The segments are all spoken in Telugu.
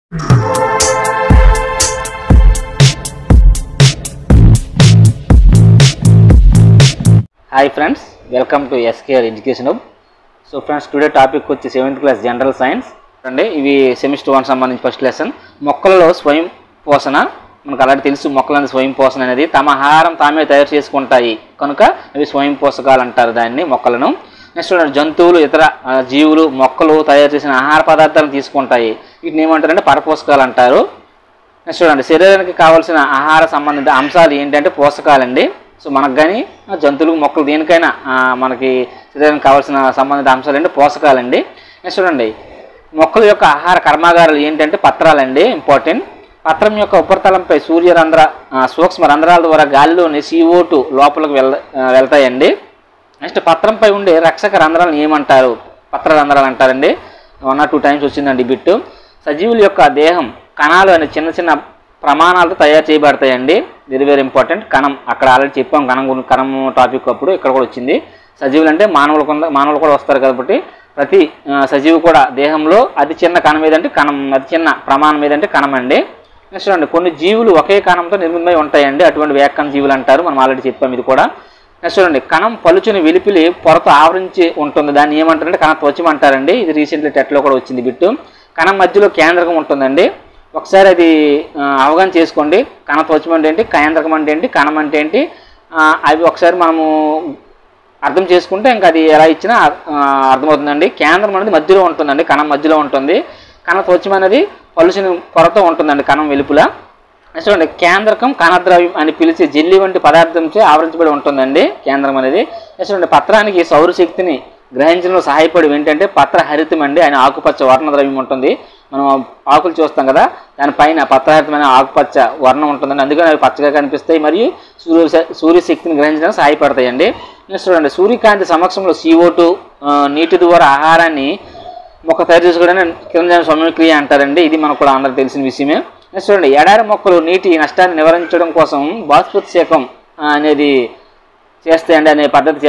Hi friends, welcome to SKR Education Hub. So friends, today topic వచ్చి 7th class general science అండి. ఇవి సెమిస్టర్ 1 సంబంధించి ఫస్ట్ లెసన్. మొక్కలలో స్వయం పోషణ. మనకు అలాంటి తెలుసు, మొక్కలందు స్వయం పోషణ అనేది తమ ఆహారం తామే తయారు చేసుకుంటాయి కనుక అవి స్వయం పోషకాలు అంటారు దాన్ని, మొక్కలను. నెక్స్ట్ జంతువులు, ఇతర జీవులు మొక్కలు తయారు చేసిన ఆహార పదార్థాలను తీసుకుంటాయి, వీటిని ఏమంటారంటే పరపోషకాలు అంటారు. నెక్స్ట్ చూడండి, శరీరానికి కావాల్సిన ఆహార సంబంధిత అంశాలు ఏంటంటే పోషకాలండి. సో మనకు కానీ జంతువులు, మొక్కలు దేనికైనా మనకి శరీరానికి కావాల్సిన సంబంధిత అంశాలు అంటే పోషకాలండి. నెక్స్ట్ చూడండి, మొక్కల యొక్క ఆహార కర్మాగారాలు ఏంటంటే పత్రాలండి, ఇంపార్టెంట్. పత్రం యొక్క ఉపరితలంపై సూక్ష్మ రంధ్రాల ద్వారా గాలిలోని CO2 లోపలికి వెళ్తాయండి. నెక్స్ట్ పత్రంపై ఉండే రక్షక రంధ్రాలను ఏమంటారు? పత్ర రంధ్రాలు అంటారండి. 1 or 2 times వచ్చిందండి బిట్టు. సజీవుల యొక్క దేహం కణాలు అనే చిన్న చిన్న ప్రమాణాలతో తయారు చేయబడతాయండి. Very very important. కణం అక్కడ ఆల్రెడీ చెప్పాం, కణం టాపిక్ అప్పుడు ఇక్కడ కూడా వచ్చింది. సజీవులు అంటే మానవులు కూడా వస్తారు కాబట్టి ప్రతి సజీవు కూడా దేహంలో అతి చిన్న కణం ఏదంటే కణం, అతి చిన్న ప్రమాణం ఏదంటే కణం అండి. నెక్స్ట్ అండి, కొన్ని జీవులు ఒకే కణంతో నిర్మితమై ఉంటాయండి, అటువంటి వేక్కన జీవులు అంటారు, మనం ఆల్రెడీ చెప్పాం ఇది కూడా. నెక్స్ట్ చూడండి, కణం పలుచుని వెలిపిలి పొరతో ఆవరించి ఉంటుంది, దాన్ని ఏమంటారంటే కణ త్వచం అంటారండి. ఇది రీసెంట్లీ టెట్లో కూడా వచ్చింది బిట్టు. కణం మధ్యలో కేంద్రకం ఉంటుందండి. ఒకసారి అది అవగాహన చేసుకోండి. కణ త్వచం అంటే ఏంటి, కేంద్రకం అంటే ఏంటి, కణం అంటే ఏంటి, అవి ఒకసారి మనము అర్థం చేసుకుంటే ఇంకా అది ఎలా ఇచ్చినా అర్థమవుతుందండి. కేంద్రం అనేది మధ్యలో ఉంటుందండి, కణం మధ్యలో ఉంటుంది. కణ త్వచం అనేది పలుచుని పొరతో ఉంటుందండి కణం వెలుపుల. నెక్స్ట్ చూడండి, కేంద్రకం కణద్రవ్యం అని పిలిచే జెల్లీ వంటి పదార్థంచే ఆవరించబడి ఉంటుందండి కేంద్రం అనేది. నెక్స్ట్ చూడండి, పత్రానికి సౌరశక్తిని గ్రహించడంలో సహాయపడి ఏంటంటే పత్రహరితం అండి, ఆయన ఆకుపచ్చ వర్ణద్రవ్యం ఉంటుంది. మనం ఆకులు చూస్తాం కదా, దానిపైన పత్రహరితమైన ఆకుపచ్చ వర్ణం ఉంటుందండి, అందుకని అవి పచ్చగా కనిపిస్తాయి మరియు సూర్యశక్తిని గ్రహించడానికి సహాయపడతాయండి. నెక్స్ట్ చూడండి, సూర్యకాంతి సమక్షంలో CO2 నీటి ద్వారా ఆహారాన్ని మొక్క తయారు చేసుకోవడానికి కిరణజన్య సమయక్రియ అంటారండి. ఇది మనకు కూడా అందరికీ తెలిసిన విషయమే. నెక్స్ట్ చూడండి, ఎడారి మొక్కలు నీటి నష్టాన్ని నివారించడం కోసం బాష్పోత్సేకం అనేది చేస్తాయండి, అనే పద్ధతి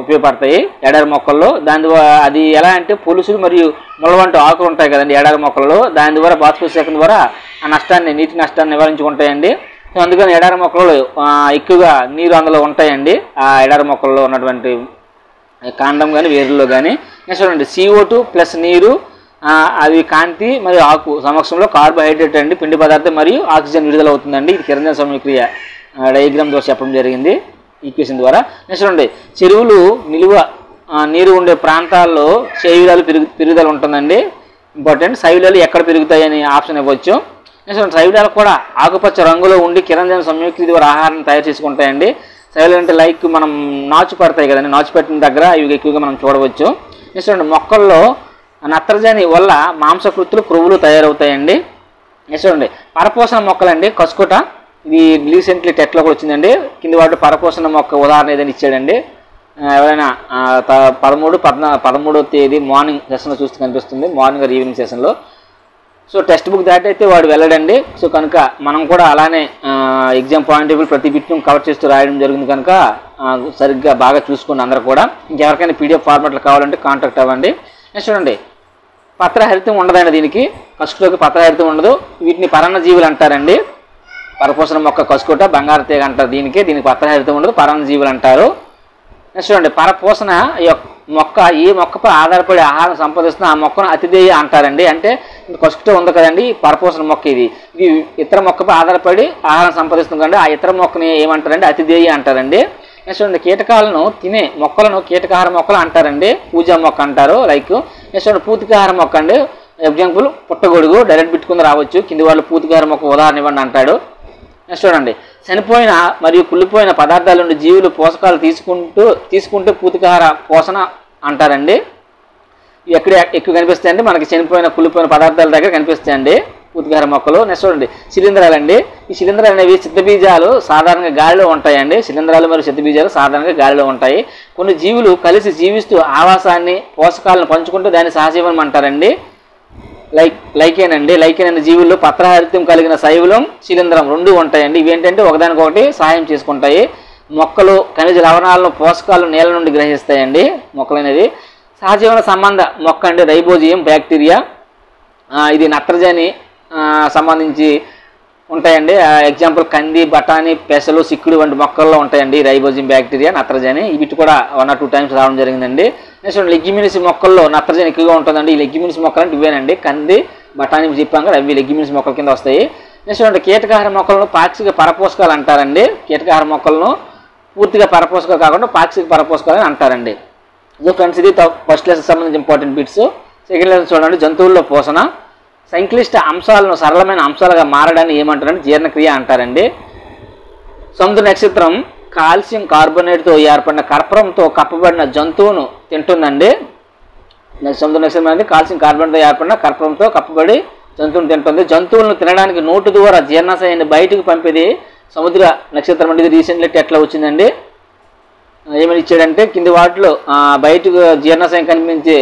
ఉపయోగపడతాయి ఎడారి మొక్కల్లో. దాని ద్వారా అది ఎలా అంటే పొలుసులు మరియు ముళ్ళవంటి ఆకులు ఉంటాయి కదండి ఎడారి మొక్కలలో, దాని ద్వారా బాష్పోత్సేకం ద్వారా ఆ నష్టాన్ని, నీటి నష్టాన్ని నివారించుకుంటాయండి. సో అందుకని ఎడారి మొక్కలు ఎక్కువగా నీరు అందులో ఉంటాయండి, ఆ ఎడారి మొక్కల్లో ఉన్నటువంటి కాండం కానీ వేరులో కానీ. నెక్స్ట్ చూడండి, CO2 ప్లస్ నీరు, అవి కాంతి మరియు ఆకు సమక్షంలో కార్బోహైడ్రేట్ అండి, పిండి పదార్థం మరియు ఆక్సిజన్ విడుదల అవుతుందండి. ఇది కిరణజన్య సమయక్రియ డయాగ్రామ్ ద్వారా చెప్పడం జరిగింది ఈక్వేషన్ ద్వారా. నెక్స్ట్ చూడండి, చెరువులు నిలువ నీరు ఉండే ప్రాంతాల్లో శైవిలాలు పెరుగుదల ఉంటుందండి, ఇంపార్టెంట్. శైవిలాలు ఎక్కడ పెరుగుతాయని ఆప్షన్ ఇవ్వచ్చు. నెక్స్ట్ చూడండి, శైవిలాలు కూడా ఆకుపచ్చ రంగులో ఉండి కిరణజన్య సమయక్రియ ద్వారా ఆహారాన్ని తయారు చేసుకుంటాయండి. శైవిలాలు అంటే లైక్ మనం నాచు పడతాయి కదండి, నాచు పెట్టిన దగ్గర ఇవి ఎక్కువగా మనం చూడవచ్చు. నెక్స్ట్ చూడండి, మొక్కల్లో నత్రజని వల్ల మాంసకృతులు, క్రొవ్వులు తయారవుతాయండి. నెక్స్ట్ చూడండి, పరపోషణ మొక్కలండి, కస్కుట. ఇది రీసెంట్లీ టెట్లో కూడా వచ్చిందండి. కింది వాటి పరపోషణ మొక్క ఉదాహరణ ఏదైనా ఇచ్చాడండి. ఎవరైనా 13వ తేదీ మార్నింగ్ సెషన్లో చూస్తే కనిపిస్తుంది, మార్నింగ్ ఆర్ ఈవినింగ్ సెషన్లో. సో టెక్స్ట్ బుక్ దాటైతే వాడు వెళ్ళడండి. సో కనుక మనం కూడా అలానే ఎగ్జామ్ పాయింట్ ఆఫ్ వ్యూ ప్రతి బిట్ను కవర్ చేస్తూ రాయడం జరిగింది కనుక సరిగ్గా బాగా చూసుకోండి అందరూ కూడా. ఇంకెవరికైనా PDF ఫార్మాట్లో కావాలంటే కాంటాక్ట్ అవ్వండి. నెక్స్ట్ చూడండి, పత్రహరితం ఉండదండి దీనికి, కస్కుటకి పత్రహరితం ఉండదు. వీటిని పరాన్నజీవులు అంటారండి. పరపోషణ మొక్క కస్కుట, బంగారు తీగ అంటారు దీనికి పత్రహరితం ఉండదు, పరాన్నజీవులు అంటారు. నెక్స్ట్ చూడండి, పరపోషణ మొక్క ఏ మొక్కపై ఆధారపడి ఆహారం సంపాదిస్తున్న ఆ మొక్కను అతిథేయ అంటారండి. అంటే కస్కుట ఉంది కదండి, పరపోషణ మొక్క ఇది ఇతర మొక్కపై ఆధారపడి ఆహారం సంపాదిస్తుంది కంటే ఆ ఇతర మొక్కని ఏమంటారండి, అతిథేయ అంటారండి. నెక్స్ట్ చూడండి, కీటకాలను తినే మొక్కలను కీటకాహార మొక్కలు అంటారండి, పూజా మొక్క అంటారు లైక్. నెక్స్ట్ చూడండి, పూతికాహార మొక్క అండి, ఎగ్జాంపుల్ పుట్టగొడుగు, డైరెక్ట్ బిట్టుకుని రావచ్చు, కింది వాళ్ళు పూతికాహార మొక్క ఉదాహరణ ఇవ్వండి అంటాడు. నెక్స్ట్ చూడండి, చనిపోయిన మరియు కుళ్ళిపోయిన పదార్థాల నుండి జీవులు పోషకాలు తీసుకుంటే పూతికాహార పోషణ అంటారండి. ఎక్కడ ఎక్కువ కనిపిస్తాయండి, మనకి చనిపోయిన కుళ్ళిపోయిన పదార్థాల దగ్గర కనిపిస్తాయండి పూతికాహార మొక్కలు. నెక్స్ట్ చూడండి, శిలీంధ్రాలండి. ఈ శిలీంధ్రాలు అనేవి సిద్ధబీజాలు సాధారణంగా గాలిలో ఉంటాయండి. శిలీంధ్రాలు మరియు సిద్ధబీజాలు సాధారణంగా గాలిలో ఉంటాయి. కొన్ని జీవులు కలిసి జీవిస్తూ ఆవాసాన్ని, పోషకాలను పంచుకుంటూ దాన్ని సహజీవనం అంటారండి. లైకేన్ అండి, లైకేన్ అనే జీవుల్లో పత్రహరితం కలిగిన శైవలం, శిలీంధ్రం రెండు ఉంటాయండి. ఇవేంటంటే ఒకదానికొకటి సహాయం చేసుకుంటాయి. మొక్కలు ఖనిజ లవణాలను, పోషకాలను నేల నుండి గ్రహిస్తాయండి మొక్కలు అనేది. సహజీవన సంబంధ మొక్క అంటే రైబోజియం బ్యాక్టీరియా, ఇది నత్రజని సంబంధించి ఉంటాయండి. ఎగ్జాంపుల్ కంది, బఠానీ, పెసలు, సిక్కుడు వంటి మొక్కల్లో ఉంటాయండి రైబోజియం బ్యాక్టీరియా, నత్రజని. వీటి కూడా 1 or 2 times రావడం జరిగిందండి. నెక్స్ట్ లెగ్యుమినస్ మొక్కల్లో నత్రజని ఎక్కువగా ఉంటుందండి. ఈ లెగ్యుమినస్ మొక్కలు అంటే ఇవేనండి, కంది, బఠానీ చెప్పాం కదా, అవి లెగ్యుమినస్ మొక్కల కింద వస్తాయి. నెక్స్ట్ కీటకాహార మొక్కలను పాక్షిక పరపోషకాలు అంటారండి. కీటకాహార మొక్కలను పూర్తిగా పరపోషకాలు కాకుండా పాక్షిక పరపోషకాలు అని అంటారండి. సో ఫ్రెండ్స్, ఇది ఫస్ట్ లెసన్ సంబంధించి ఇంపార్టెంట్ బిట్స్. సెకండ్ లెసన్ చూడండి, జంతువుల్లో పోషణ. సంక్లిష్ట అంశాలను సరళమైన అంశాలుగా మారడాన్ని ఏమంటారంటే జీర్ణక్రియ అంటారండి. సముద్ర నక్షత్రం కాల్షియం కార్బోనేట్తో ఏర్పడిన కర్పూరంతో కప్పబడిన జంతువును తింటుందండి. సముద్ర నక్షత్రం అనేది కాల్షియం కార్బోనేట్తో ఏర్పడిన కర్పూరంతో కప్పబడి జంతువును తింటుంది. జంతువులను తినడానికి నోటు ద్వారా జీర్ణాశయాన్ని బయటకు పంపేది సముద్ర నక్షత్రం అంటే ఇది రీసెంట్లీ ఎట్లా వచ్చిందండి. ఏమని ఇచ్చాడంటే కింది వాటిలో బయటకు జీర్ణాశయం కనిపించే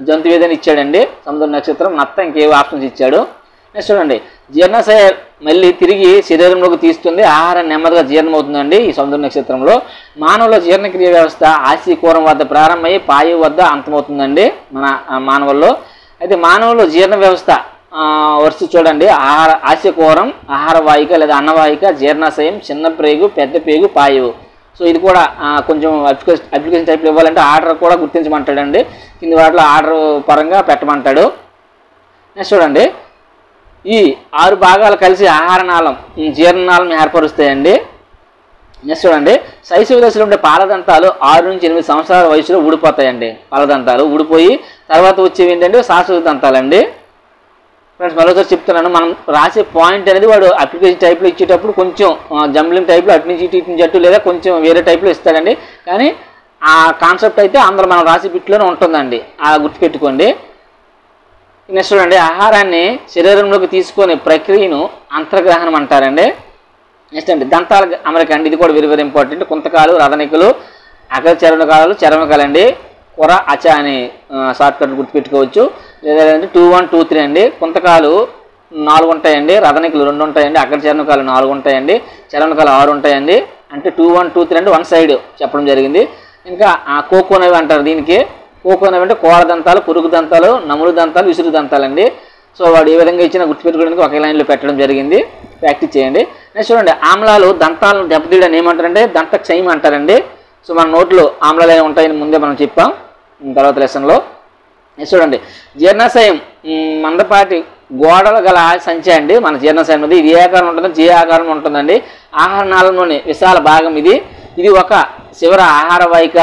జంతువు ఏదైనా ఇచ్చాడండి సముద్ర నక్షత్రం, నత్త ఇంకేవో ఆప్షన్స్ ఇచ్చాడు. నెక్స్ట్ చూడండి, జీర్ణాశయ మళ్ళీ తిరిగి శరీరంలోకి తీస్తుంది, ఆహారం నెమ్మదిగా జీర్ణమవుతుందండి ఈ సముద్ర నక్షత్రంలో. మానవుల జీర్ణక్రియ వ్యవస్థ ఆశీకూరం వద్ద ప్రారంభమయ్యి పాయువు వద్ద అంతమవుతుందండి మన మానవుల్లో. అయితే మానవుల్లో జీర్ణ వ్యవస్థ వరుస చూడండి, ఆశీకూరం, ఆహార వాహిక లేదా అన్నవాహిక, జీర్ణాశయం, చిన్న ప్రేగు, పెద్ద పేగు, పాయువు. సో ఇది కూడా కొంచెం అప్లికేషన్ టైప్లో ఇవ్వాలంటే ఆర్డర్ కూడా గుర్తించమంటాడండి. కింది వాటిలో ఆర్డర్ పరంగా పెట్టమంటాడు. నెక్స్ట్ చూడండి, ఈ 6 భాగాలు కలిసి ఆహారనాళం, జీర్ణనాళం ఏర్పరుస్తాయండి. నెక్స్ట్ చూడండి, శైశవ దశలో ఉండే పాలదంతాలు 6 నుంచి 8 సంవత్సరాల వయసులో ఊడిపోతాయండి. పాలదంతాలు ఊడిపోయి తర్వాత వచ్చేవి ఏంటంటే శాశ్వత దంతాలండి. ఫ్రెండ్స్ మరోసారి చెప్తున్నాను, మనం రాసే పాయింట్ అనేది వాడు అప్లికేషన్ టైప్లో ఇచ్చేటప్పుడు కొంచెం జంబ్లింగ్ టైప్లో అటు నుంచి ఇటు నుంచి అటు లేదా కొంచెం వేరే టైప్లో ఇస్తాడండి. కానీ ఆ కాన్సెప్ట్ అయితే అందులో మనం రాసే బిట్లోనే ఉంటుందండి, గుర్తుపెట్టుకోండి. నెక్స్ట్ చూడండి, ఆహారాన్ని శరీరంలోకి తీసుకునే ప్రక్రియను అంతర్గ్రహణం అంటారండి. నెక్స్ట్ అండి దంతాల అమరిక అండి, ఇది కూడా వెరీ వెరీ ఇంపార్టెంట్. కుంతకాలు, రథనికలు, అగ్ర చర్మకాలు, చర్మకాలండి. కొర అచ అని షార్ట్కట్ గుర్తుపెట్టుకోవచ్చు. లేదంటే 2, 1, 2, 3 అండి. కుంతకాలు 4 ఉంటాయండి, రథనికలు 2 ఉంటాయండి, అగ్ర చర్మకాలు 4 ఉంటాయండి, చర్మకాలు 6 ఉంటాయండి. అంటే 2, 1, 2, 3 అంటే 1 సైడ్ చెప్పడం జరిగింది. ఇంకా కోకోనవి అంటారు దీనికి. కోకోనవి అంటే కోర దంతాలు, పురుగు దంతాలు, నములు దంతాలు, విసురు దంతాలండి. సో వాడు ఏ విధంగా ఇచ్చినా గుర్తుపెట్టుకోవడానికి ఒకే లైన్లో పెట్టడం జరిగింది, ప్రాక్టీస్ చేయండి. నెక్స్ట్ చూడండి, ఆమ్లాలు దంతాలను దెబ్బతీయడం ఏమంటారంటే దంత క్షయం అంటారండి. సో మన నోట్లో ఆమ్లాలు ఏమి ఉంటాయని ముందే మనం చెప్పాం తర్వాత లెసన్లో. నెక్స్ట్ చూడండి, జీర్ణాశయం మందపాటి గోడలు గల సంచి అండి. మన జీర్ణాశయం అనేది ఇది ఏ ఆకారం ఉంటుందో జే ఆకారం ఉంటుందండి. ఆహార నాళంలోని విశాల భాగం ఇది. ఇది ఒక చివర ఆహార వాహిక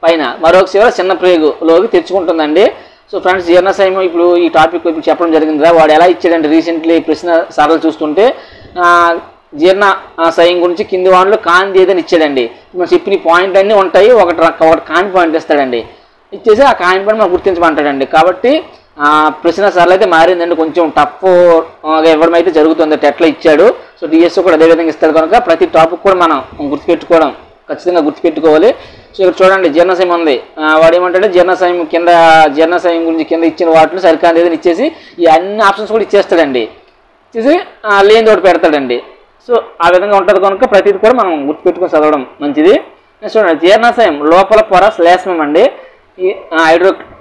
పైన మరొక చివర చిన్న ప్రేగులోకి తెచ్చుకుంటుందండి. సో ఫ్రెండ్స్, జీర్ణాశయం ఇప్పుడు ఈ టాపిక్ ఇప్పుడు చెప్పడం జరిగింది కదా, వాడు ఎలా ఇచ్చాడంటే రీసెంట్లీ ప్రశ్న సరళ చూస్తుంటే జీర్ణాశయం గురించి కింది వాటిలో కాంతి ఏదని ఇచ్చాడండి. మనం చెప్పిన పాయింట్ అన్నీ ఉంటాయి, ఒకటి కాని పాయింట్ ఇస్తాడండి. ఇచ్చేసి ఆ కాని పాయింట్ మనం గుర్తించమంటాడండి. కాబట్టి ప్రశ్న సరళ అయితే మారిందండి, కొంచెం టఫ్గా ఇవ్వడం అయితే జరుగుతుంది. ఎట్లా ఇచ్చాడు. సో డిఎస్ఓ కూడా అదేవిధంగా ఇస్తాడు కనుక ప్రతి టాపిక్ కూడా మనం గుర్తుపెట్టుకోవడం ఖచ్చితంగా గుర్తుపెట్టుకోవాలి. సో ఇక్కడ చూడండి, జీర్ణాశయం ఉంది. వాడు ఏమంటాడంటే జీర్ణాశయం కింద జీర్ణాశయం గురించి కింద ఇచ్చిన వాటిలో సరికాని ఏదైనా ఇచ్చేసి ఈ అన్ని ఆప్షన్స్ కూడా ఇచ్చేస్తాడండి. ఇచ్చేసి లేని తోటి పెడతాడండి. సో ఆ విధంగా ఉంటుంది కనుక ప్రతిది కూడా మనం గుర్తుపెట్టుకొని చదవడం మంచిది. నెక్స్ట్ చూడండి, జీర్ణాశయం లోపల పొర శ్లేష్మం అండి. ఈ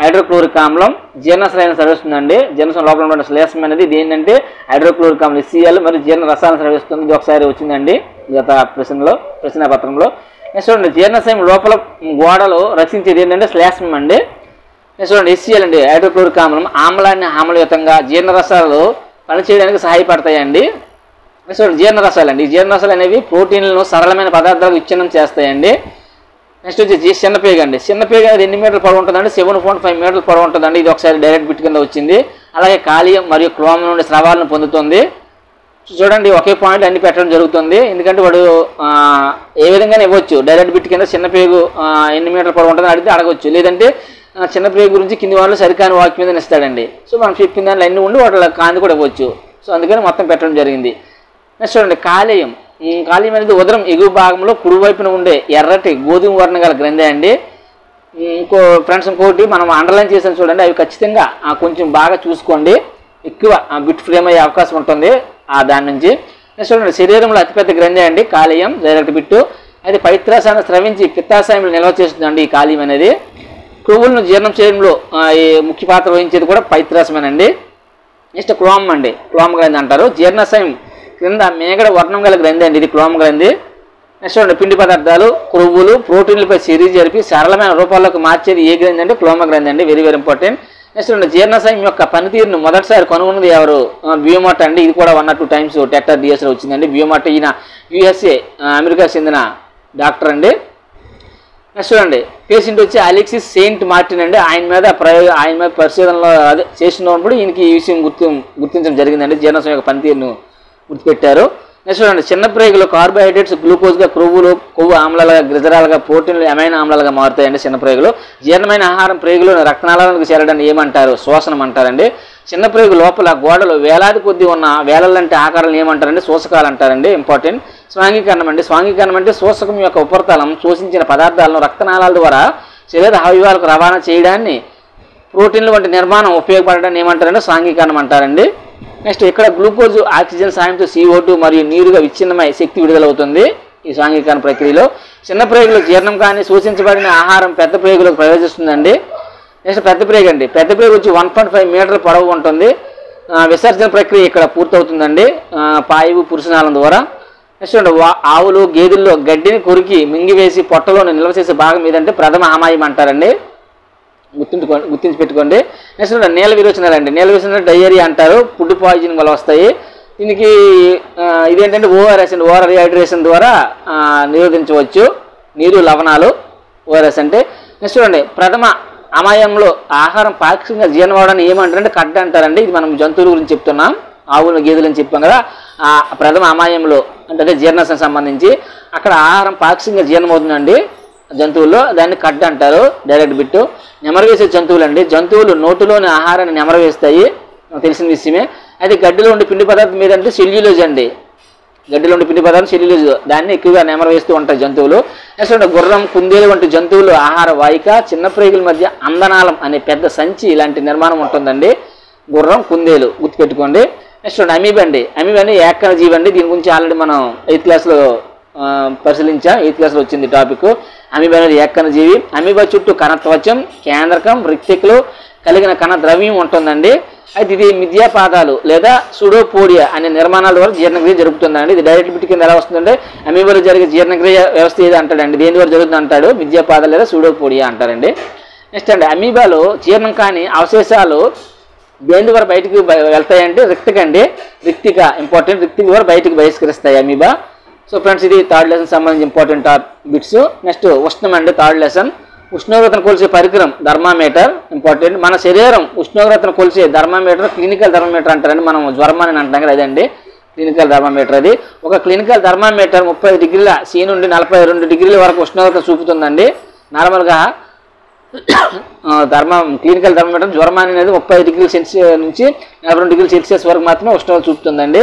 హైడ్రోక్లోరిక్ ఆమ్లం జీర్ణాశయాన్ని స్రవిస్తుందండి. జీర్ణాశయం లోపల ఉన్న శ్లేష్మం అనేది ఇది ఏంటంటే హైడ్రోక్లోరిక్ ఆమ్లం HCl మరియు జీర్ణ రసాలను స్రవిస్తుంది. ఇది ఒకసారి వచ్చిందండి గత ప్రశ్నపత్రంలో. నెక్స్ట్ చూడండి, జీర్ణాశయం లోపల గోడలు రక్షించేది ఏంటంటే శ్లేష్మం అండి. నెక్స్ట్ చూడండి, HCl అండి హైడ్రోక్లోరిక్ ఆమ్లం ఆమ్లాన్ని ఆమ్లయుతంగా జీర్ణరసాలు పనిచేయడానికి సహాయపడతాయండి. నెక్స్ట్ జీర్ణరసాలు అండి. ఈ జీర్ణరసాలు అనేవి ప్రోటీన్లను సరళమైన పదార్థాలకు విచ్ఛిన్నం చేస్తాయండి. నెక్స్ట్ వచ్చి చిన్నపేగ అండి. చిన్నపేగ అది ఎన్ని మీటర్ల పొడవు ఉంటుందండి? 7.5 మీటర్ల పొడవు ఉంటుందండి. ఇది ఒకసారి డైరెక్ట్ బిట్ కింద వచ్చింది. అలాగే కాలియం మరియు క్లోమ్ నుండి స్రవాలను పొందుతుంది. చూడండి, ఒకే పాయింట్ అన్ని పెట్టడం జరుగుతుంది. ఎందుకంటే వాడు ఏ విధంగానే ఇవ్వచ్చు. డైరెక్ట్ బిట్ కింద చిన్నపేగు ఎన్ని మీటర్ల పొడవు ఉంటుందని అడిగితే అడగవచ్చు. లేదంటే చిన్నపేగు గురించి కింది వాళ్ళు సరికాని వాక్యం మీద ఇస్తాడండి. సో మనం చెప్పిన దాంట్లో అన్ని ఉండి వాటి కాంతి కూడా ఇవ్వచ్చు. సో అందుకని మొత్తం పెట్టడం జరిగింది. నెక్స్ట్ చూడండి, కాలేయం. కాలేయం అనేది ఉదరం ఎగువ భాగంలో కుడివైపున ఉండే ఎర్రటి గోధుమ వర్ణం గల గ్రంథి అండి. ఇంకోటి మనం అండర్లైన్ చేసాను చూడండి, అవి ఖచ్చితంగా కొంచెం బాగా చూసుకోండి. ఎక్కువ బిట్ ఫ్రేమ్ అయ్యే అవకాశం ఉంటుంది దాని నుంచి. నెక్స్ట్ చూడండి, శరీరంలో అతిపెద్ద గ్రంథి అండి కాలేయం, డైరెక్ట్ బిట్టు. అయితే పైత్రాశాన్ని స్రవించి పిత్తాశయంలో నిల్వ చేస్తుందండి ఈ కాలేయం అనేది. క్రొవ్వులను జీర్ణం చేయడంలో ముఖ్య పాత్ర వహించేది కూడా పైత్రాశమేనండి. నెక్స్ట్ క్లోమ్ అండి, క్లోమ్ గ్రంథి అంటారు. జీర్ణాశయం క్రింద మేగడ వర్ణం గల గ్రంథి అండి, ఇది క్లోమ్ గ్రంథి. నెక్స్ట్ చూడండి, పిండి పదార్థాలు, క్రొవ్వులు, ప్రోటీన్లపై చర్య జరిపి సరళమైన రూపాల్లోకి మార్చేది ఏ గ్రంథి అంటే క్లోమ గ్రంథి అండి, వెరీ వెరీ ఇంపార్టెంట్. నెక్స్ట్ చూడండి, జీర్ణాశయం యొక్క పనితీరును మొదటిసారి కనుగొన్నది ఎవరు? బియోమార్ట్ అండి. ఇది కూడా 1 or 2 times టెక్టర్ డిఎస్లో వచ్చిందండి. బియోమార్ట్ ఈయన USA అమెరికాకు చెందిన డాక్టర్ అండి. నెక్స్ట్ చూడండి, పేషెంట్ వచ్చి అలెక్సిస్ సెయింట్ మార్టిన్ అండి. ఆయన మీద పరిశోధనలో అదే చేసినప్పుడు ఈయనకి ఈ విషయం గుర్తించడం జరిగిందండి, జీర్ణాశయం యొక్క పనితీరును గుర్తుపెట్టారు. నెక్స్ట్ చూడండి, చిన్న ప్రేగులు కార్బోహైడ్రేట్స్ గ్లూకోజ్గా, క్రొవ్వులు కొవ్వు ఆమ్లాలుగా, గ్లిజరాలుగా, ప్రోటీన్లు అమైనో ఆమ్లాలుగా మారుతాయండి చిన్న ప్రేగులు. జీర్ణమైన ఆహారం ప్రేగులు రక్తనాళాలకు చేరడాన్ని ఏమంటారు? శోషణం అంటారండి. చిన్న ప్రేగు లోపల గోడలు వేలాది కొద్ది ఉన్న వేలలాంటి ఆకారాలను ఏమంటారండి? శోషకాలు అంటారండి, ఇంపార్టెంట్. స్వాంగీకరణం అండి, స్వాంగీకరణం అంటే శోషకం యొక్క ఉపరితలం శోషించిన పదార్థాలను రక్తనాళాల ద్వారా శరీర అవయవాలకు రవాణా చేయడాన్ని, ప్రోటీన్లు వంటి నిర్మాణం ఉపయోగపడడాన్ని ఏమంటారంటే స్వాంగీకరణం అంటారండి. నెక్స్ట్ ఇక్కడ గ్లూకోజ్ ఆక్సిజన్ సాయంతో CO2 మరియు నీరుగా విచ్ఛిన్నమై శక్తి విడుదలవుతుంది ఈ స్వాంగీకరణ ప్రక్రియలో. చిన్న ప్రేగులు జీర్ణం కానీ శోషించబడిన ఆహారం పెద్ద ప్రేగులకు ప్రవేశిస్తుందండి. నెక్స్ట్ పెద్ద ప్రేగు అండి, పెద్ద ప్రేగు వచ్చి 1.5 మీటర్ల పొడవు ఉంటుంది. విసర్జన ప్రక్రియ ఇక్కడ పూర్తవుతుందండి పాయువు పురుషనాళం ద్వారా. నెక్స్ట్ ఆవులు గేదెల్లో గడ్డిని కొరికి మింగివేసి పొట్టలోని నిల్వ చేసే భాగం ఏదంటే ప్రథమ ఆమాయం అంటారండి, గుర్తించి పెట్టుకోండి. నెక్స్ట్ నీళ్ళ విరోచనాలు అండి, నీళ్ళ విరోచనాలు డయేరియా అంటారు, ఫుడ్ పాయిజన్ వల్ల వస్తాయి. దీనికి ఇదేంటంటే ORS అండి, ఓవర్ రీహైడ్రేషన్ ద్వారా నిరోధించవచ్చు నీరు లవణాలు, ORS అంటే. నెక్స్ట్ చూడండి, ప్రథమ అమాయంలో ఆహారం పాక్షికంగా జీర్ణమవడాన్ని ఏమంటారంటే కడ్డ అంటారండి. ఇది మనం జంతువుల గురించి చెప్తున్నాం, ఆవులు గేదెలు అని చెప్పాం కదా. ఆ ప్రథమ అమాయంలో అంటే జీర్ణాశయం సంబంధించి అక్కడ ఆహారం పాక్షికంగా జీర్ణమవుతుందండి జంతువుల్లో, దాన్ని కడ్డ అంటారు, డైరెక్ట్ బిట్టు. నెమరవేసే జంతువులు అండి, జంతువులు నోటిలోని ఆహారాన్ని నెమరవేస్తాయి, తెలిసిన విషయమే. అయితే గడ్డిలో ఉండే పిండి పదార్థం మీద అంటే సెల్యులోజ్ అండి, గడ్డిలో ఉండే పిండి పదార్థం సెల్యులోజ్, దాన్ని ఎక్కువగా నెమరవేస్తూ ఉంటాయి జంతువులు. నెక్స్ట్ గుర్రం, కుందేలు వంటి జంతువులు ఆహార వాయిక, చిన్న ప్రేగుల మధ్య అందనాళం అనే పెద్ద సంచి ఇలాంటి నిర్మాణం ఉంటుందండి, గుర్రం, కుందేలు గుర్తుపెట్టుకోండి. నెక్స్ట్ అమీబా అండి, అమీబా అని ఏకకణ జీవి అండి. దీని గురించి ఆల్రెడీ మనం 8th క్లాస్లో పరిశీలించాం, 8th క్లాస్లో వచ్చింది టాపిక్. అమీబా అనేది ఏకకణ జీవి. అమీబా చుట్టూ కణత్వచం, కేంద్రకం, రిక్తికలు కలిగిన కణ ద్రవ్యం ఉంటుందండి. అయితే ఇది మిథ్యాపాదాలు లేదా సూడోపోడియా అనే నిర్మాణాల ద్వారా జీర్ణక్రియ జరుగుతుందండి. ఇది డైరెక్ట్ బిట్ కింద ఎలా వస్తుందంటే అమీబాలో జరిగే జీర్ణక్రియ వ్యవస్థ ఏది అంటాడండి, దేని ద్వారా జరుగుతుంది అంటాడు, మిథ్యాపాదాలు లేదా సూడోపోడియా అంటారండి. నెక్స్ట్ అండి, అమీబాలో జీర్ణం కాని అవశేషాలు దేని ద్వారా బయటికి వెళ్తాయంటే రిక్తికండి, రిక్తిక ఇంపార్టెంట్, రిక్తిక ద్వారా బయటికి బహిష్కరిస్తాయి అమీబా. సో ఫ్రెండ్స్, ఇది 3rd లెసన్ సంబంధించి ఇంపార్టెంట్ బిట్స్. నెక్స్ట్ ఉష్ణం అండి, 3rd లెసన్. ఉష్ణోగ్రతను కొలిసే పరికరం థర్మామీటర్, ఇంపార్టెంట్. మన శరీరం ఉష్ణోగ్రతను కొలిసే థర్మామీటర్ క్లినికల్ థర్మామీటర్ అంటారండి, మనం జ్వరమాని అంటాం కదా, అదండి క్లినికల్ థర్మామీటర్. అది ఒక క్లినికల్ థర్మామీటర్ 30 డిగ్రీల C నుండి 42 డిగ్రీల వరకు ఉష్ణోగ్రత చూపుతుందండి. నార్మల్గా క్లినికల్ థర్మామీటర్ జ్వరమాని అనేది 30 డిగ్రీల సెల్సియస్ నుంచి 42 డిగ్రీల సెల్సియస్ వరకు మాత్రమే ఉష్ణోగ్రత చూపుతుందండి.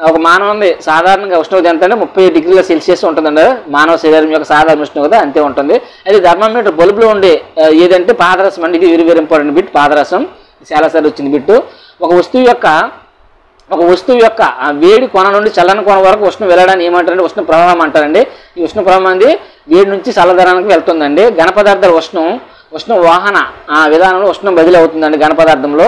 ఒక మానవుని సాధారణంగా ఉష్ణోగ్రత ఎంత అంటే 30 డిగ్రీల సెల్సియస్ ఉంటుందండి, మానవ శరీరం యొక్క సాధారణ ఉష్ణోగ్రత అంతే ఉంటుంది. అయితే థర్మామీటర్ బల్బులో ఉండే ఏదంటే పాదరసం అండి, ఇది వెరీ వెరీ ఇంపార్టెంట్ బిట్, పాదరసం చాలాసార్లు వచ్చింది బిట్టు. ఒక వస్తువు యొక్క వేడి కొన నుండి చల్లని కొన వరకు ఉష్ణం వెళ్ళడాన్ని ఏమంటారంటే ఉష్ణ ప్రవాహం అంటారండి. ఈ ఉష్ణ ప్రవాహం అనేది వేడి నుంచి చల్లదనానికి వెళ్తుందండి. ఘనపదార్థాల ఉష్ణ వాహన విధానంలో ఉష్ణం బదిలీ అవుతుందండి ఘనపదార్థంలో.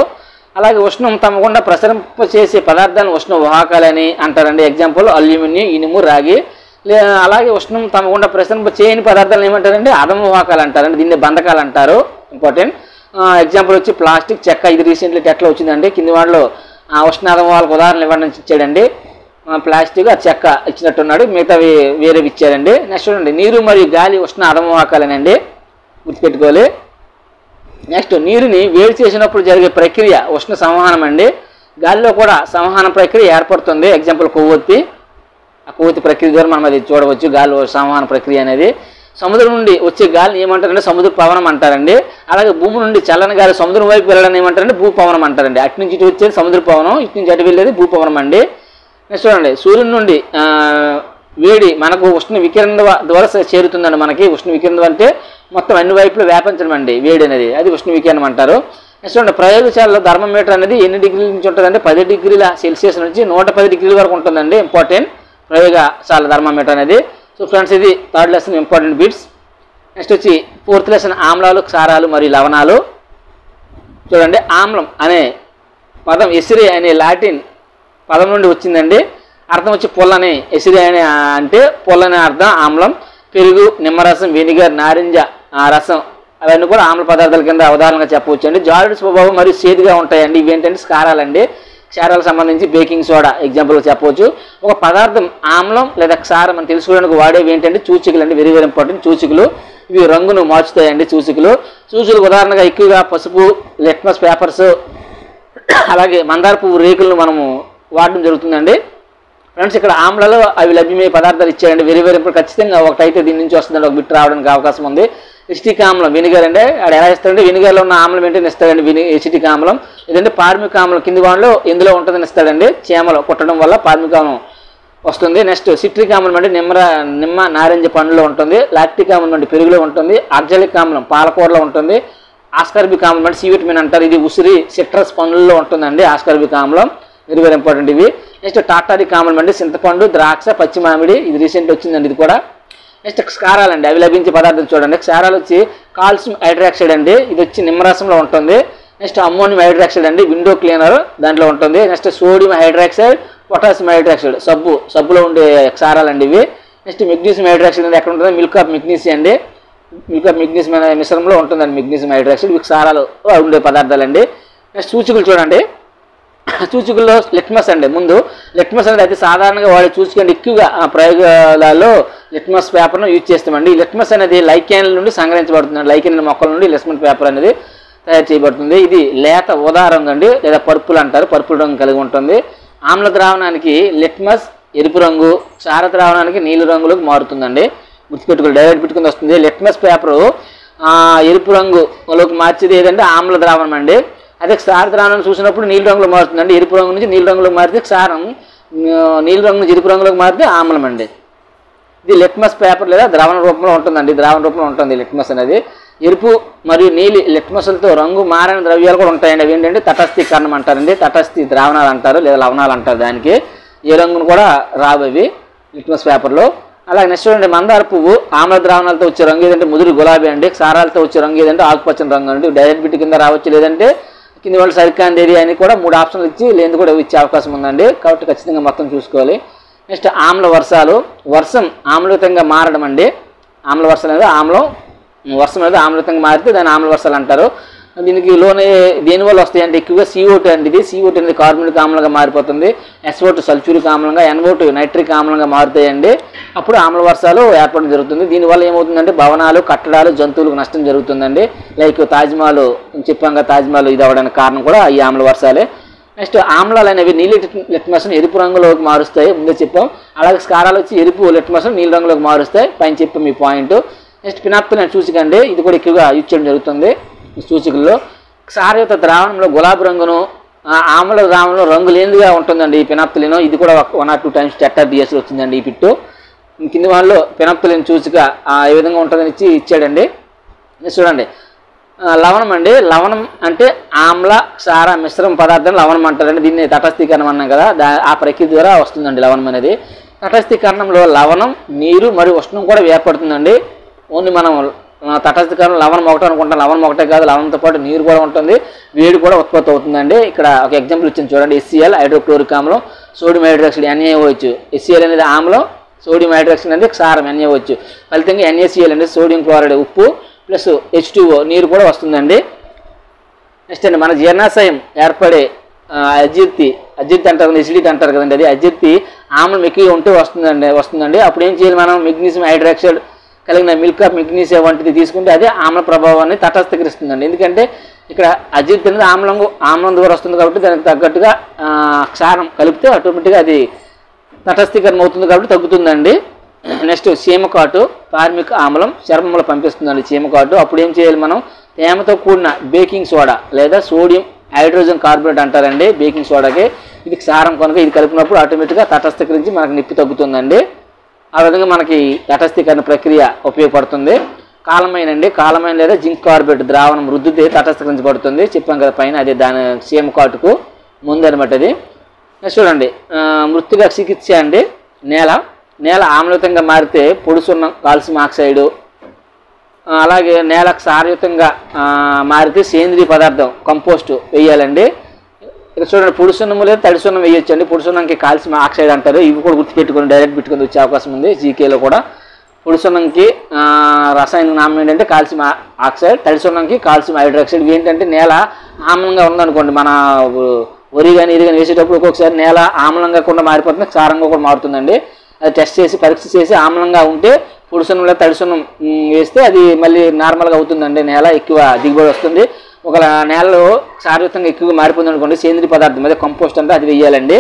అలాగే ఉష్ణం తమ గుండా ప్రసరింప చేసే పదార్థాలను ఉష్ణ వాహకాలని అంటారండి. ఎగ్జాంపుల్ అల్యూమినియం, ఇనుము, రాగి. అలాగే ఉష్ణం తమ గుండా ప్రసరింప చేయని పదార్థాలను ఏమంటారండి అధమ వాహకాలు అంటారండి, దీన్ని బంధకాలు అంటారు, ఇంపార్టెంట్. ఎగ్జాంపుల్ వచ్చి ప్లాస్టిక్, చెక్క. ఇది రీసెంట్లీ టెట్లో వచ్చిందండి, కింది వాటిలో ఉష్ణాధమ వాళ్ళకి ఉదాహరణ ఇవ్వడం ఇచ్చాడండి. ప్లాస్టిక్, చెక్క ఇచ్చినట్టున్నాడు, మిగతావి వేరేవి ఇచ్చారండి. నెక్స్ట్ చూడండి, నీరు మరియు గాలి ఉష్ణ అధమ వాహకాలేనండి, గుర్తుపెట్టుకోవాలి. నెక్స్ట్ నీరుని వేడి చేసినప్పుడు జరిగే ప్రక్రియ ఉష్ణ సంవహనం అండి. గాలిలో కూడా సంవహన ప్రక్రియ ఏర్పడుతుంది, ఎగ్జాంపుల్ కొవ్వొత్తి. ఆ కొవ్వొత్తి ప్రక్రియ ద్వారా మనం అది చూడవచ్చు, గాలి సంవహన ప్రక్రియ అనేది. సముద్రం నుండి వచ్చే గాలిని ఏమంటారంటే సముద్ర పవనం అంటారండి. అలాగే భూమి నుండి చల్లని గాలి సముద్రం వైపు వెళ్ళడాన్ని ఏమంటారంటే భూపవనం అంటారండి. అటు నుంచి ఇటు వచ్చేది సముద్ర పవనం, ఇటు నుంచి అటు వెళ్ళేది భూపవనం అండి. నెక్స్ట్ చూడండి, సూర్యుని నుండి వేడి మనకు ఉష్ణ వికిరణ ద్వారా చేరుతుందండి. మనకి ఉష్ణ వికిరణ అంటే మొత్తం అన్ని వైపులు వ్యాపించడం అండి వేడి అనేది, అది ఉష్ణ వికిరణం అంటారు. నెక్స్ట్ చూడండి, ప్రయోగశాలలో థర్మోమీటర్ అనేది ఎన్ని డిగ్రీల నుంచి ఉంటుందంటే 10 డిగ్రీల సెల్సియస్ నుంచి 110 డిగ్రీల వరకు ఉంటుందండి, ఇంపార్టెంట్ ప్రయోగశాల థర్మోమీటర్ అనేది. సో ఫ్రెండ్స్, ఇది 3rd lesson important bits. Next వచ్చి 4th లెసన్ ఆమ్లాలు, క్షారాలు మరియు లవణాలు. చూడండి, ఆమ్లం అనే పదం ఎసిరి అనే లాటిన్ పదం నుండి వచ్చిందండి. అర్థం వచ్చి పొల్లని, ఎసిరి అనే అంటే పొల్లని అర్థం. ఆమ్లం, పెరుగు, నిమ్మరసం, వెనిగర్, నారింజ రసం అవన్నీ కూడా ఆమ్ల పదార్థాల కింద ఉదాహరణగా చెప్పవచ్చు అండి. జారుడు స్వభావం మరియు చేదుగా ఉంటాయండి. ఇవేంటంటే క్షారాలండి. క్షారాలకు సంబంధించి బేకింగ్ సోడా ఎగ్జాంపుల్గా చెప్పవచ్చు. ఒక పదార్థం ఆమ్లం లేదా క్షారం అని తెలుసుకోవడానికి వాడేవి ఏంటంటే సూచికలు అండి. Very very important. సూచికలు ఇవి రంగును మార్చుతాయండి. సూచికలు ఉదాహరణగా ఎక్కువగా పసుపు, లిట్మస్ పేపర్స్, అలాగే మందార పువ్వు రేకులను మనము వాడడం జరుగుతుందండి. ఫ్రెండ్స్ ఇక్కడ ఆమ్లలో అవి లభ్యమయ్యే పదార్థాలు ఇచ్చాయండి. Very very important. ఖచ్చితంగా ఒకటైతే దీని నుంచి వస్తుందండి, ఒక బిట్ రావడానికి అవకాశం ఉంది. ఎసిటిక్ ఆమ్లం వెనిగర్ అండి. అది ఎలా ఇస్తాడంటే వెనిగర్లో ఉన్న ఆమ్లం ఏంటని ఇస్తాడండి ఎసిటిక్ ఆమ్లం. లేదంటే పార్మిక్ ఆమ్లం కింది వాటిలో ఎందులో ఉంటుందని ఇస్తాడండి. చీమలో కుట్టడం వల్ల పార్మిక్ ఆమ్లం వస్తుంది. నెక్స్ట్ సిట్రిక్ ఆమ్లం అంటే నిమ్మ నారింజ పండులో ఉంటుంది. లాక్టిక్ ఆమ్లం అంటే పెరుగులో ఉంటుంది. ఆర్జలిక్ ఆమ్లం పాలకూరలో ఉంటుంది. ఆస్కార్బిక్ ఆమ్లం అంటే సి విటమిన్ అంటారు. ఇది ఉసిరి సిట్రస్ పండ్లలో ఉంటుందండి ఆస్కార్బిక్ ఆమ్లం. వెరీ వెరీ ఇంపార్టెంట్ ఇవి. నెక్స్ట్ టాటారిక్ ఆమ్లం అంటే చింతపండు, ద్రాక్ష, పచ్చి మామిడి. ఇది రీసెంట్ వచ్చిందండి ఇది కూడా. నెక్స్ట్ క్షారాలండి. అవి లభించే పదార్థాలు చూడండి. క్షారాలు వచ్చి కాల్షియం హైడ్రాక్సైడ్ అండి. ఇది వచ్చి నిమ్మరసంలో ఉంటుంది. నెక్స్ట్ అమ్మోనియం హైడ్రాక్సైడ్ అండి, విండో క్లీనర్ దాంట్లో ఉంటుంది. Next sodium hydroxide, potassium hydroxide సబ్బులో ఉండే క్షారాలండి ఇవి. నెక్స్ట్ మెగ్నీషియం హైడ్రాక్సైడ్ అనేది ఎక్కడ ఉంటుంది? మిల్క్ ఆఫ్ మెగ్నీషియం అండి. మిల్క్ ఆఫ్ మెగ్నీషియం అనే మిశ్రమంలో ఉంటుందండి మెగ్నీషియం హైడ్రాక్సైడ్. ఇవి క్షారాలు ఉండే పదార్థాలండి. నెక్స్ట్ సూచికలు చూడండి. సూచికల్లో లిట్మస్ అండి. ముందు లిట్మస్ అనేది అయితే సాధారణంగా వాడే సూచిక అండి. ఎక్కువగా ప్రయోగాలలో లిట్మస్ పేపర్ను యూజ్ చేస్తామండి. ఈ లిట్మస్ అనేది లైకెన్ల నుండి సంగ్రహించబడుతుంది. లైకెన్ మొక్కల నుండి లిట్మస్ పేపర్ అనేది తయారు చేయబడుతుంది. ఇది లేత ఊదా రంగు అండి, లేదా పర్పుల్ అంటారు. పర్పుల్ రంగు కలిగి ఉంటుంది. ఆమ్ల ద్రావణానికి లిట్మస్ ఎరుపు రంగు, క్షార ద్రావణానికి నీలి రంగులోకి మారుతుందండి. గుర్తుపెట్టుకుని డైరెక్ట్ పెట్టుకుని వస్తుంది. లిట్మస్ పేపరు ఎరుపు రంగులోకి మార్చేది ఏదంటే ఆమ్ల ద్రావణం అండి. అదే క్షార ద్రావణం చూసినప్పుడు నీలి రంగులో మారుతుందండి. ఎరుపు రంగు నుంచి నీలి రంగులోకి మారితే క్షారం, నీలి రంగు నుంచి ఎరుపు రంగులోకి మారితే ఆమ్లం అండి. ఇది లిట్మస్ పేపర్ లేదా ద్రావణ రూపంలో ఉంటుందండి. ద్రావణ రూపంలో ఉంటుంది లిట్మస్ అనేది. ఎరుపు మరియు నీలి లిట్మస్లతో రంగు మారని ద్రవ్యాలు కూడా ఉంటాయండి. అవి ఏంటంటే తటస్థీకరణం అంటారండి. తటస్థీ ద్రావణాలు అంటారు, లేదా లవణాలు అంటారు. దానికి ఏ రంగును కూడా రావు అవి లిట్మస్ పేపర్లో. అలాగే నెక్స్ట్ చూడండి, మందార పువ్వు ఆమ్ల ద్రావణాలతో వచ్చే రంగు ఏదంటే ముదురు గులాబీ అండి. క్షారాలతో వచ్చే రంగు ఏదంటే ఆకుపచ్చని రంగు అండి. డైరెక్ట్ బిట్ కింద రావచ్చు, లేదంటే కింద వాళ్ళు సరికాందేది అని కూడా 3 ఆప్షన్లు ఇచ్చి లేని కూడా ఇచ్చే అవకాశం ఉందండి. కాబట్టి ఖచ్చితంగా మొత్తం చూసుకోవాలి. నెక్స్ట్ ఆమ్ల వర్షాలు. వర్షం ఆమ్లయుతంగా మారడం అండి. ఆమ్ల వర్షం అనేది వర్షం అనేది ఆమ్లయుతంగా మారితే దాన్ని ఆమ్ల వర్షాలు అంటారు. దీనికి లోనే దేనివల్ల వస్తాయంటే ఎక్కువగా CO2 అండి. ఇది CO2 అనేది కార్బనిక్ ఆమ్లంగా మారిపోతుంది. SO2 sulphuric ఆమ్లంగా, NO2 nitric ఆమ్లంగా మారుతాయండి. అప్పుడు ఆమ్ల వర్షాలు ఏర్పడడం జరుగుతుంది. దీనివల్ల ఏమవుతుందంటే భవనాలు, కట్టడాలు, జంతువులకు నష్టం జరుగుతుందండి. లైక్ తాజ్మహల్ చెప్పాక తాజ్మహల్ ఇది అవ్వడానికి కారణం కూడా ఈ ఆమ్ల వర్షాలే. నెక్స్ట్ ఆమ్లాలు అనేవి నీలి లిట్మస్ను ఎరుపు రంగులోకి మారుస్తాయి, ముందే చెప్పాం. అలాగే స్కారాలు వచ్చి ఎరుపు లిట్మస్ను నీలి రంగులోకి మారుస్తాయి, పైన చెప్పాం ఈ పాయింట్. నెక్స్ట్ పినాప్తలిన్ అనే సూచిక అండి. ఇది కూడా ఎక్కువగా యూజ్ చేయడం జరుగుతుంది సూచికల్లో. క్షారయుత ద్రావణంలో గులాబీ రంగును, ఆమ్ల ద్రావణంలో రంగు లేనిదిగా ఉంటుందండి ఈ పినాప్తలిన్. ఇది కూడా 1 or 2 times TET/DSలో వచ్చిందండి ఈ పిట్టు. కింది వాళ్ళలో పినాప్తలిన్ సూచిక ఏ విధంగా ఉంటుందని ఇచ్చాడండి. చూడండి, లవణం అండి. లవణం అంటే ఆమ్ల క్షార మిశ్రమ పదార్థం లవణం అంటారండి. దీన్ని తటస్థీకరణం అన్నాం కదా, ఆ ప్రక్రియ ద్వారా వస్తుందండి లవణం అనేది. తటస్థీకరణంలో లవణం, నీరు మరియు ఉష్ణం కూడా ఏర్పడుతుందండి. ఓన్లీ మనం తటస్థీకరణ లవణం ఒకటే అనుకుంటాం. లవణం ఒకటే కాదు, లవణంతో పాటు నీరు కూడా ఉంటుంది, వేడి కూడా ఉత్పత్తి అవుతుందండి. ఇక్కడ ఒక ఎగ్జాంపుల్ ఇచ్చింది చూడండి. HCl హైడ్రోక్లోరిక్ ఆమ్లం, సోడియం హైడ్రాక్సైడ్ NaOH. HCl అనేది ఆమ్లం, సోడియం హైడ్రాక్సైడ్ అనేది క్షారం NaOH. ఫలితంగా NaCl అనేది సోడియం క్లోరైడ్ ఉప్పు ప్లస్ H2O నీరు కూడా వస్తుందండి. నెక్స్ట్ అండి, మన జీర్ణాశయం ఏర్పడే అజీర్తి అంటారు, ఎసిడిటీ అంటారు కదండి. అది అజీర్తి ఆమ్లం ఎక్కువగా ఉంటే వస్తుందండి. అప్పుడు ఏం చేయాలి మనం? మెగ్నీషియం హైడ్రాక్సైడ్ కలిగిన మిల్క్ ఆఫ్ మెగ్నీషియం వంటిది తీసుకుంటే అదే ఆమ్ల ప్రభావాన్ని తటస్థీకరిస్తుందండి. ఎందుకంటే ఇక్కడ అజీర్తి అనేది ఆమ్లం ద్వారా వస్తుంది కాబట్టి దానికి తగ్గట్టుగా క్షారం కలిపితే ఆటోమేటిక్గా అది తటస్థీకరణ అవుతుంది కాబట్టి తగ్గుతుందండి. నెక్స్ట్ చీమకాటు, పార్మిక్ ఆమ్లం చర్మంలో పంపిస్తుందండి చీమకాటు. అప్పుడు ఏం చేయాలి మనం? తేమతో కూడిన బేకింగ్ సోడా లేదా సోడియం హైడ్రోజన్ కార్బోనేట్ అంటారండి బేకింగ్ సోడాకి. ఇది క్షారం కనుక ఇది కలిపినప్పుడు ఆటోమేటిక్గా తటస్థీకరించి మనకు నొప్పి తగ్గుతుందండి. ఆ విధంగా మనకి తటస్థీకరణ ప్రక్రియ ఉపయోగపడుతుంది. కాలమైన్ అండి. కాలమైన్ లేదా జింక్ కార్బేట్ ద్రావణం రుద్దితే తటస్థీకరించబడుతుంది. చెప్పాం కదా పైన, అదే దాని చీమకాటుకు ముందు అనమాట అది. నెక్స్ట్ చూడండి, మృత్తిక చికిత్స అండి. నేల ఆమ్లయుతంగా మారితే పొడి సున్నం, కాల్షియం ఆక్సైడు, అలాగే నేల క్షారయుతంగా మారితే సేంద్రీయ పదార్థం కంపోస్ట్ వేయాలండి. ఇక్కడ చూడండి పొడి సున్నము లేదా తడి సున్నం వేయొచ్చు అండి. పొడి సున్నంకి కాల్షియం ఆక్సైడ్ అంటారు. ఇవి కూడా గుర్తుపెట్టుకొని డైరెక్ట్ పెట్టుకొని వచ్చే అవకాశం ఉంది జీకేలో కూడా. పొడి సున్నంకి రసాయనిక నామం ఏంటంటే కాల్షియం ఆక్సైడ్, తడి సున్నంకి కాల్షియం హైడ్రాక్సైడ్. ఇవి ఏంటంటే నేల ఆమ్లంగా ఉందనుకోండి, మన వరి కానీ ఇది కానీ వేసేటప్పుడు ఒక్కొక్కసారి నేల ఆమ్లంగా కూడా మారిపోతుంది, క్షారంగా కూడా మారుతుందండి. అది టెస్ట్ చేసి పరీక్ష చేసి ఆమ్లంగా ఉంటే పొడి సున్నం లేదా తడి సున్నం వేస్తే అది మళ్ళీ నార్మల్గా అవుతుందండి. నేల ఎక్కువ దిగుబడి వస్తుంది. ఒక నేలలో క్షారయుక్తంగా ఎక్కువగా మారిపోతుంది అనుకోండి, సేంద్రీయ పదార్థం అదే కంపోస్ట్ అంటే అది వేయాలండి.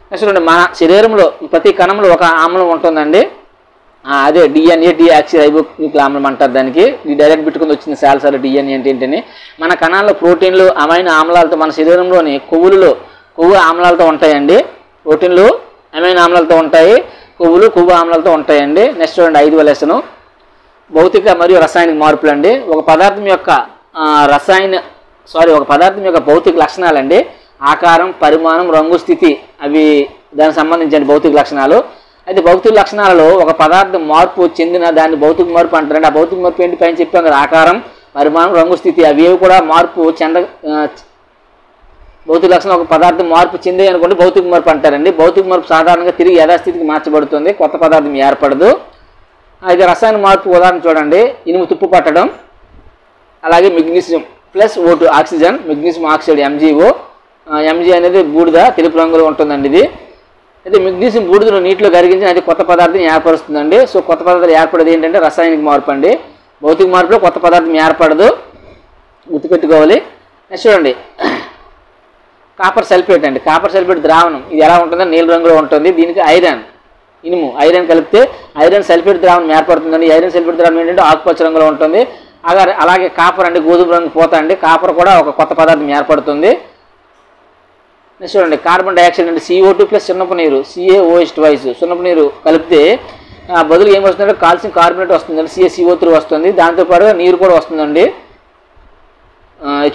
నెక్స్ట్ మన శరీరంలో ప్రతి కణంలో ఒక ఆమ్లం ఉంటుందండి, అదే డిఎన్ఏ డిఆక్సిరైబోన్యూక్లిక్ ఆమ్లం అంటారు దానికి. ఇది డైరెక్ట్ పెట్టుకుని వచ్చింది సార్ డిఎన్ఏ అంటే ఏంటని. మన కణాల్లో ప్రోటీన్లు అమైనో ఆమ్లాలతో, మన శరీరంలోని కొవ్వు ఆమ్లాలతో ఉంటాయండి. ప్రోటీన్లు అమైనో ఆమ్లాలతో ఉంటాయి, కొవ్వు ఆమ్లాలతో ఉంటాయండి. నెక్స్ట్ చూడండి 5వ లెసను భౌతిక మరియు రసాయనిక మార్పులు అండి. ఒక పదార్థం యొక్క భౌతిక లక్షణాలండి. ఆకారం, పరిమాణం, రంగు, స్థితి అవి దానికి సంబంధించిన భౌతిక లక్షణాలు. అయితే భౌతిక లక్షణాలలో ఒక పదార్థం మార్పు చెందిన దాన్ని భౌతిక మార్పు అంటారండి. ఆ భౌతిక మార్పు ఏంటి పైన చెప్పాం కదా, ఆకారం, పరిమాణం, రంగు, స్థితి అవేవి కూడా మార్పు భౌతిక లక్షణం ఒక పదార్థం మార్పు చెందే అనుకోండి భౌతిక మార్పు అంటారండి. భౌతిక మార్పు సాధారణంగా తిరిగి యథాస్థితికి మార్చబడుతుంది, కొత్త పదార్థం ఏర్పడదు. అయితే రసాయన మార్పు ఉదాహరణ చూడండి, ఇనుము తుప్పు పట్టడం, అలాగే magnesium plus O2 oxygen, magnesium oxide MgO. Mg అనేది బూడిద, తెలుపు రంగులో ఉంటుందండి ఇది. అయితే మెగ్నీషియం బూడిదను నీటిలో కరిగించి అది కొత్త పదార్థం ఏర్పరుస్తుందండి. సో కొత్త పదార్థాలు ఏర్పడేది ఏంటంటే రసాయనిక మార్పు అండి. భౌతిక మార్పులో కొత్త పదార్థం ఏర్పడదు, గుర్తుపెట్టుకోవాలి. నెక్స్ట్ చూడండి కాపర్ సల్ఫేట్ అండి. కాపర్ సల్ఫేట్ ద్రావణం ఇది ఎలా ఉంటుందో నీల రంగులో ఉంటుంది. దీనికి ఐరన్ కలిపితే ఐరన్ సల్ఫేట్ ద్రావణం ఏర్పడుతుందండి. ఐరన్ సల్ఫేట్ ద్రావణం ఏంటంటే ఆకుపచ్చ రంగులో ఉంటుంది. అలాగే కాపర్ అంటే గోధుమ రంగు పోతా అండి. కాపర్ కూడా ఒక కొత్త పదార్థం ఏర్పడుతుంది. నెక్స్ట్ చూడండి కార్బన్ డైఆక్సైడ్ అంటే CO2 ప్లస్ సున్నపు నీరు CaOH2 సున్నపు నీరు కలిపితే బదులు ఏం వస్తుందంటే కాల్షియం కార్బోనేట్ వస్తుందండి, CaCO3 వస్తుంది. దాంతోపాటు నీరు కూడా వస్తుందండి,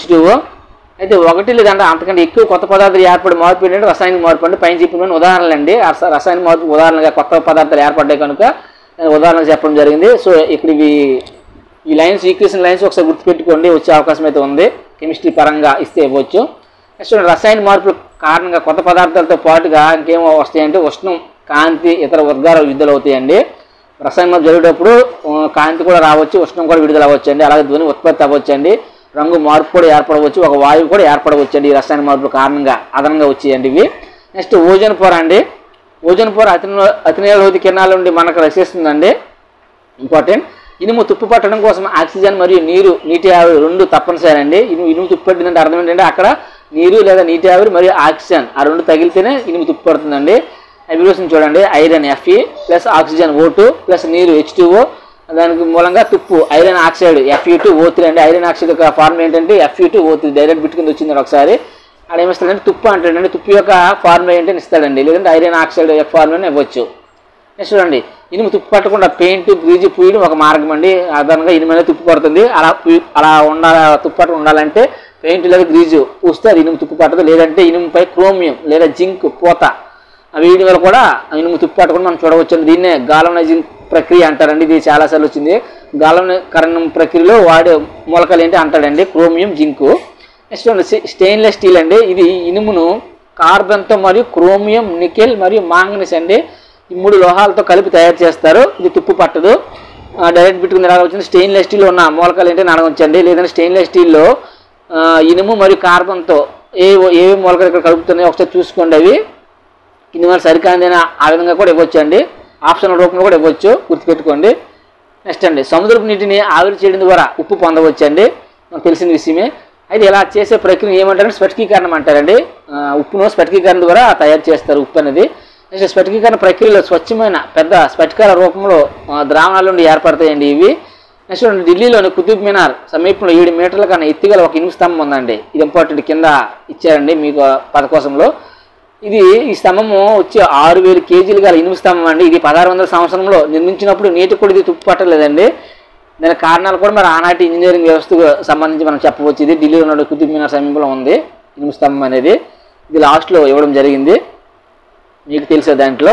H2O. అయితే ఒకటి లేదంటే అంతకంటే ఎక్కువ కొత్త పదార్థాలు ఏర్పడే మార్పు ఏంటంటే రసాయనిక మార్పు అంటే పైన చెప్పిన ఉదాహరణలు అండి. రసాయనిక మార్పు ఉదాహరణగా కొత్త పదార్థాలు ఏర్పడ్డాయి కనుక ఉదాహరణగా చెప్పడం జరిగింది. సో ఇక్కడ ఈ లైన్స్ ఈక్వేషన్ లైన్స్ ఒకసారి గుర్తుపెట్టుకోండి, వచ్చే అవకాశం అయితే ఉంది, కెమిస్ట్రీ పరంగా ఇస్తే ఇవ్వచ్చు. నెక్స్ట్ రసాయన మార్పుల కారణంగా కొత్త పదార్థాలతో పాటుగా ఇంకేమో వస్తాయంటే ఉష్ణం, కాంతి, ఇతర వర్గాలు విడుదల అవుతాయండి. రసాయన మార్పు జరిగేటప్పుడు కాంతి కూడా రావచ్చు, ఉష్ణం కూడా విడుదల అవ్వచ్చు అండి. అలాగే ధ్వని ఉత్పత్తి అవ్వచ్చు అండి, రంగు మార్పు కూడా ఏర్పడవచ్చు, ఒక వాయువు కూడా ఏర్పడవచ్చు అండి ఈ రసాయన మార్పుల కారణంగా అదనంగా వచ్చేయండి ఇవి. నెక్స్ట్ ఓజోన్ పొర అండి. ఓజోన్ పొర అతినీలలోహిత కిరణాల నుండి మనకు రక్షిస్తుందండి, ఇంపార్టెంట్. ఇనుము తుప్పు పట్టడం కోసం ఆక్సిజన్ మరియు నీటి ఆవిరి రెండు తప్పనిసరి అండి. ఇనుము తుప్పు పట్టిందంటే అర్థం ఏంటంటే అక్కడ నీరు లేదా నీటి ఆవిరి మరియు ఆక్సిజన్ ఆ రెండు తగిలితేనే ఇనుము తుప్పు పడుతుందండి. అబ్రివేషన్ చూడండి, iron Fe plus oxygen O2 plus నీరు H2O. దానికి మూలంగా తుప్పు ఐరన్ ఆక్సైడ్ Fe2O3 అండి. ఐరన్ ఆక్సైడ్ యొక్క ఫార్మ్ ఏంటంటే Fe2O3 డైరెక్ట్ బిట్టుకుంది వచ్చింది ఒకసారి. అక్కడ ఏమిస్తాడంటే తుప్పు అంటాడండి, తుప్పు యొక్క ఫార్ములా ఏంటని ఇస్తాడండి, లేదంటే ఐరన్ ఆక్సైడ్ యొక్క ఫార్ములాని ఇవ్వచ్చు. నెక్స్ట్ చూడండి ఇనుము తుప్పు పట్టకుండా పెయింట్ గ్రీజు పూయడం ఒక మార్గం అండి. అదనంగా ఇనుము అనేది తుప్పు పడుతుంది, అలా తుప్పు పట్టకుండా ఉండాలంటే పెయింట్ లేదా గ్రీజు పూస్తే అది ఇనుము తుప్పు పట్టదు. లేదంటే ఇనుముపై క్రోమియం లేదా జింక్ పూత వీటి వల్ల కూడా ఇనుము తుప్పు పట్టకుండా మనం చూడవచ్చు. దీన్నే గాల్వనైజింగ్ ప్రక్రియ అంటారండి. ఇది చాలాసార్లు వచ్చింది. గాల్వనీకరణం ప్రక్రియలో వాడే మూలకాలు ఏంటి అంటాడండి, chromium, zinc. Next stainless steel అండి. ఇది ఇనుమును కార్బన్తో మరియు క్రోమియం, నికెల్ మరియు మాంగనీస్ అండి, ఈ మూడు లోహాలతో కలిపి తయారు చేస్తారు. ఇది తుప్పు పట్టదు, డైరెక్ట్ బిట్టుకుని ఎలా వచ్చింది. స్టెయిన్లెస్ స్టీల్ ఉన్న మూలకాలు ఏంటంటే అడగొచ్చండి. లేదంటే స్టెయిన్లెస్ స్టీల్లో ఇనుము మరియు కార్బన్తో ఏవి మూలకాలు ఇక్కడ కలుపుతున్నాయో ఒకసారి చూసుకోండి. అవి కింద మరి సరికాందైనా ఆ విధంగా కూడా ఇవ్వచ్చు అండి, ఆప్షనల్ రూపంలో కూడా ఇవ్వచ్చు, గుర్తుపెట్టుకోండి. నెక్స్ట్ అండి సముద్రపు నీటిని ఆవిరి చేయడం ద్వారా ఉప్పు పొందవచ్చు అండి, మనకు తెలిసిన విషయమే. అయితే ఇలా చేసే ప్రక్రియ ఏమంటారంటే స్ఫటికీకరణం అంటారండి. ఉప్పును స్ఫటికీకరణ ద్వారా తయారు చేస్తారు ఉప్పు అనేది. నెక్స్ట్ స్ఫటికీకరణ ప్రక్రియలో స్వచ్ఛమైన పెద్ద స్ఫటికాల రూపంలో ద్రావణాల నుండి ఏర్పడతాయండి ఇవి. నెక్స్ట్ ఢిల్లీలోని కుతుబ్ మినార్ సమీపంలో 7 మీటర్ల కన్నా ఎత్తుగల ఒక ఇనుము స్తంభం ఉందండి. ఇది ఇంపార్టెంట్, కింద ఇచ్చారండి మీకు పదకోసంలో. ఈ స్తంభము వచ్చి 6000 కేజీలు గల ఇనుము స్తంభం అండి. ఇది 1600 సంవత్సరంలో నిర్మించినప్పుడు నీటి కూడా ఇది తుప్పు పట్టలేదండి. దానికి కారణాలు కూడా మరి ఆనాటి ఇంజనీరింగ్ వ్యవస్థకు సంబంధించి మనం చెప్పవచ్చు. ఇది ఢిల్లీలో ఉన్న కుతుబ్ మినార్ సమీపంలో ఉంది ఇనుము స్తంభం అనేది. ఇది లాస్ట్లో ఇవ్వడం జరిగింది, మీకు తెలిసే దాంట్లో.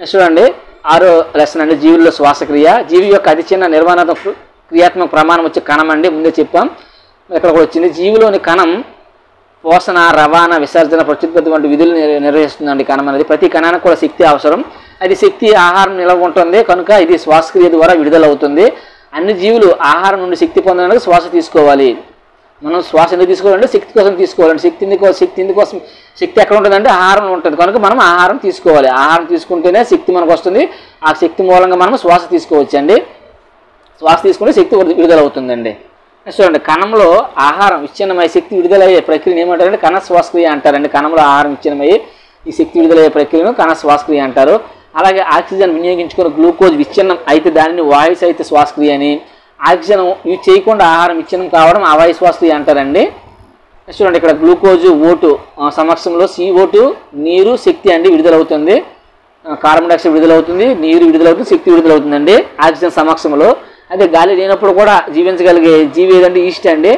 నెక్స్ట్ చూడండి 6వ లెసన్ అండి, జీవుల్లో శ్వాసక్రియ. జీవి యొక్క అతి చిన్న నిర్మాణాత్మక క్రియాత్మక ప్రమాణం వచ్చే కణం అండి, ముందే చెప్పాం, ఇక్కడ కూడా వచ్చింది. జీవిలోని కణం పోషణ, రవాణా, విసర్జన, ప్రత్యుత్పత్తి వంటి విధులు నిర్వహిస్తుందండి కణం అనేది. ప్రతి కణానికి కూడా శక్తి అవసరం. అది శక్తి ఆహారం నిల్వ ఉంటుంది కనుక ఇది శ్వాసక్రియ ద్వారా విడుదలవుతుంది. అన్ని జీవులు ఆహారం నుండి శక్తి పొందడానికి శ్వాస తీసుకోవాలి. మనం శ్వాస ఎందుకు తీసుకోవాలంటే శక్తి కోసం తీసుకోవాలండి. శక్తి ఎక్కడ ఉంటుందంటే ఆహారం ఉంటుంది కనుక మనం ఆహారం తీసుకోవాలి. ఆహారం తీసుకుంటేనే శక్తి మనకు వస్తుంది. ఆ శక్తి మూలంగా మనం శ్వాస తీసుకోవచ్చండి. శ్వాస తీసుకుంటే శక్తి విడుదలవుతుందండి. చూడండి, కణంలో ఆహారం విచ్ఛిన్నమై శక్తి విడుదలయ్యే ప్రక్రియను ఏమంటారంటే కణ శ్వాసక్రియ అంటారండి. కణంలో ఆహారం విచ్ఛిన్నమయ్యి ఈ శక్తి విడుదలయ్యే ప్రక్రియను కణ శ్వాసక్రియ అంటారు. అలాగే ఆక్సిజన్ వినియోగించుకున్న గ్లూకోజ్ విచ్ఛిన్నం అయితే దానిని వాయు సహిత శ్వాసక్రియ అని, ఆక్సిజన్ ఇవి చేయకుండా ఆహారం విచ్ఛిన్నం కావడం అవాయు శ్వాసక్రియ అంటారండి. చూడండి, ఇక్కడ గ్లూకోజు ఓటు సమక్షంలో CO2 నీరు శక్తి అండి విడుదలవుతుంది. కార్బన్ డైఆక్సైడ్ విడుదలవుతుంది, నీరు విడుదలవుతుంది, శక్తి విడుదలవుతుందండి ఆక్సిజన్ సమక్షంలో. అదే గాలి లేనప్పుడు కూడా జీవించగలిగే జీవి ఏదంటే ఈస్ట్ అండి.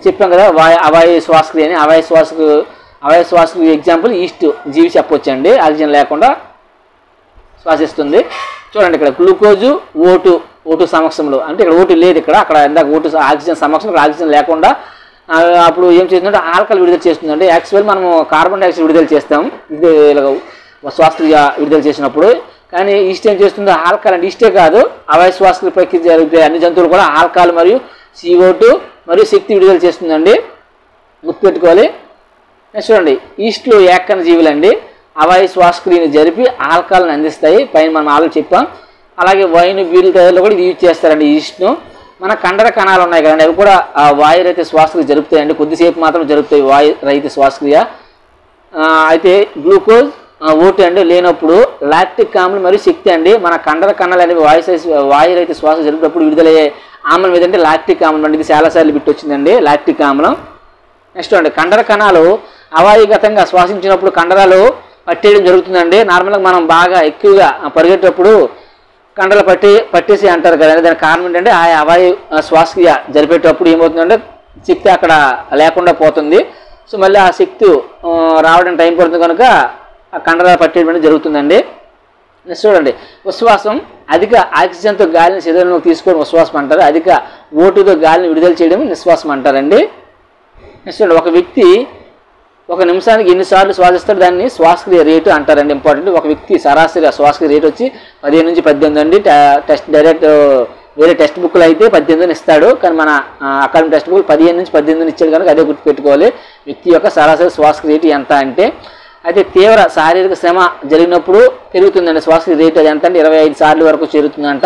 చెప్పాం కదా అవాయు శ్వాసక్రియ అని. అవాయు శ్వాసక్రియ ఎగ్జాంపుల్ ఈస్ట్ జీవి చెప్పొచ్చండి. ఆక్సిజన్ లేకుండా శ్వాసిస్తుంది. చూడండి, ఇక్కడ గ్లూకోజు ఓటు సమక్షంలో అంటే ఇక్కడ ఓటు లేదు, అక్కడ ఇందాక ఓటు ఆక్సిజన్ సమక్షంలో ఆక్సిజన్ లేకుండా అప్పుడు ఏం చేస్తుందంటే ఆల్కహాల్ విడుదల చేస్తుందండి. యాక్చువల్ మనము కార్బన్ డైఆక్సైడ్ విడుదల చేస్తాం శ్వాసక్రియ విడుదల చేసినప్పుడు. కానీ ఈస్ట్ ఏం చేస్తుందో ఆల్కహాల్ అంటే ఈస్టే కాదు, అవాయు శ్వాసక్రియ ప్రక్రియ జరిగే అన్ని జంతువులు కూడా ఆల్కహాల్ మరియు CO2 మరియు శక్తి విడుదల చేస్తుందండి. గుర్తుపెట్టుకోవాలి. నెక్స్ట్ చూడండి, ఈస్ట్లు ఏకకణ జీవులండి. అవాయు శ్వాసక్రియను జరిపి ఆల్కహాల్ని అందిస్తాయి. పైన మనం ఆల్రెడీ చెప్పాం. అలాగే వైన్, బీర్ల తయారీలో కూడా ఇది యూజ్ చేస్తారండి ఈస్ట్ను. మన కండర కణాలు ఉన్నాయి కదండి, అవి కూడా వాయు రహిత శ్వాసక్రియ జరుపుతాయండి. కొద్దిసేపు మాత్రం జరుపుతాయి వాయు రహిత శ్వాసక్రియ. అయితే గ్లూకోజ్ ఓటు అండి లేనప్పుడు లాక్టిక్ ఆమ్లం మరియు శక్తి అండి. మన కండర కణాలు అనేవి వాయు రహిత శ్వాస జరిపినప్పుడు విడుదలయ్యే ఆమ్లం ఏదంటే లాక్టిక్ ఆమ్లం అండి. ఇది చాలాసార్లు బిట్ వచ్చిందండి లాక్టిక్ ఆమ్లం. నెక్స్ట్ అండి, కండర కణాలు అవాయుగతంగా శ్వాసించినప్పుడు కండరాలు పట్టేయడం జరుగుతుందండి. నార్మల్గా మనం బాగా ఎక్కువగా పరిగెట్టేటప్పుడు కండలు పట్టేసి అంటారు కదండి. దానికి కారణం ఏంటంటే ఆ అవాయు శ్వాసక్రియ జరిపేటప్పుడు ఏమవుతుందంటే శక్తి అక్కడ లేకుండా పోతుంది. సో మళ్ళీ ఆ శక్తి రావడానికి టైం పడుతుంది కనుక ఆ కండరాలు పట్టేయడం జరుగుతుందండి. నెక్స్ట్ చూడండి, ఉచ్ఛ్వాసం అధిక ఆక్సిజన్తో గాలిని శరీరంలోకి తీసుకోవడం ఉచ్ఛ్వాసం అంటారు. అధిక ఓటుతో గాలిని విడుదల చేయడం నిశ్వాసం అంటారండి. నెక్స్ట్ చూడండి, ఒక వ్యక్తి ఒక నిమిషానికి ఎన్నిసార్లు శ్వాసిస్తాడు దాన్ని శ్వాసక్రియ రేటు అంటారండి. ఇంపార్టెంట్. ఒక వ్యక్తి సరాసరి శ్వాసక్రియ రేటు వచ్చి 15 నుంచి 18 అండి. డైరెక్ట్ వేరే టెక్స్ట్ బుక్లో అయితే 18 ఇస్తాడు, కానీ మన అకాడమిక్ టెక్స్ట్ బుక్ 15 నుంచి 18 ఇచ్చాడు కనుక అదే గుర్తుపెట్టుకోవాలి. వ్యక్తి యొక్క సరాసరి శ్వాసక్రియ రేటు ఎంత అంటే. అయితే తీవ్ర శారీరక శ్రమ జరిగినప్పుడు పెరుగుతుందండి శ్వాసక్రియ రేటు. అది ఎంత అంటే 25 సార్లు వరకు చేరుతుందంట.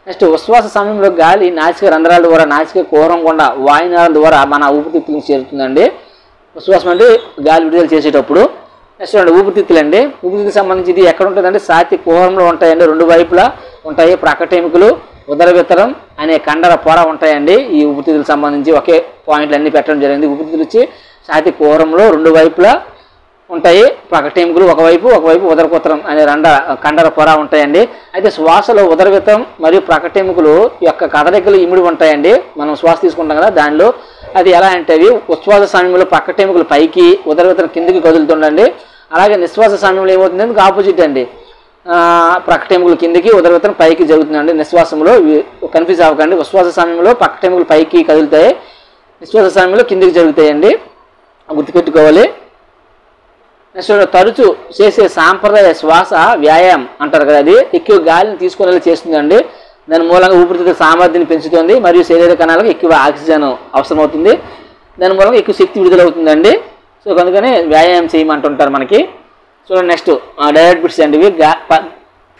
నెక్స్ట్, ఉచ్ఛ్వాస సమయంలో గాలి నాసిక రంధ్రాల ద్వారా నాసిక కుహరం గుండా వాయునాళం ద్వారా మన ఊపిరితిత్తులకు చేరుతుందండి. ఉచ్ఛ్వాసం అంటే గాలి విడుదల చేసేటప్పుడు. నెక్స్ట్ చూడండి, ఊపిరితిత్తులు అండి. ఊపిరితిత్తులకు సంబంధించి ఇది ఎక్కడ ఉంటుందంటే ఛాతీ కుహరంలో ఉంటాయండి. 2 వైపులా ఉంటాయి. ప్రకటెముకలు, ఉదరవిత్తరం అనే కండర పొర ఉంటాయండి. ఈ ఊపిరితిత్తులకు సంబంధించి ఒకే పాయింట్లు అన్ని పెట్టడం జరిగింది. ఊపిరితిత్తులు వచ్చి ఛాతీ కుహరంలో 2 వైపులా ఉంటాయి. ప్రకటెముకలు ఒకవైపు ఉదరవిత్తరం అనే కండర పొర ఉంటాయండి. అయితే శ్వాసలో ఉదరవిత్తరం మరియు ప్రకటెముకలు యొక్క కదలికలు ఇమిడి ఉంటాయండి. మనం శ్వాస తీసుకుంటాం కదా దానిలో. అది ఎలా అంటే అవి ఉచ్ఛ్వాస సమయంలో ప్రకటెముకలు పైకి, ఉదరవిత్తరం కిందికి కదులుతుండండి. అలాగే నిశ్వాస సమయంలో ఏమవుతుందంటే ఆపోజిట్ అండి. ప్రకటెముకలు కిందికి, ఉదరవిత్తరం పైకి జరుగుతుందండి. నిశ్వాసంలో కన్ఫ్యూజ్ అవ్వకండి. ఉచ్ఛ్వాస సమయంలో ప్రకటెముకలు పైకి కదులుతాయి, నిశ్వాస సమయంలో కిందికి జరుగుతాయండి. గుర్తుపెట్టుకోవాలి. నెక్స్ట్ తరచు చేసే సాంప్రదాయ శ్వాస వ్యాయామం అంటారు కదా, అది ఎక్కువ గాలిని తీసుకునేలా చేస్తుందండి. దాని మూలంగా ఊపిరితిత్తుల సామర్థ్యాన్ని పెంచుతుంది మరియు శరీర కణాలకు ఎక్కువ ఆక్సిజన్ అవసరమవుతుంది. దాని మూలంగా ఎక్కువ శక్తి విడుదలవుతుందండి. సో కనుకనే వ్యాయామం చేయమంటుంటారు మనకి. చూడండి, నెక్స్ట్ డైరెక్ట్ బిట్స్ అండి. ఇవి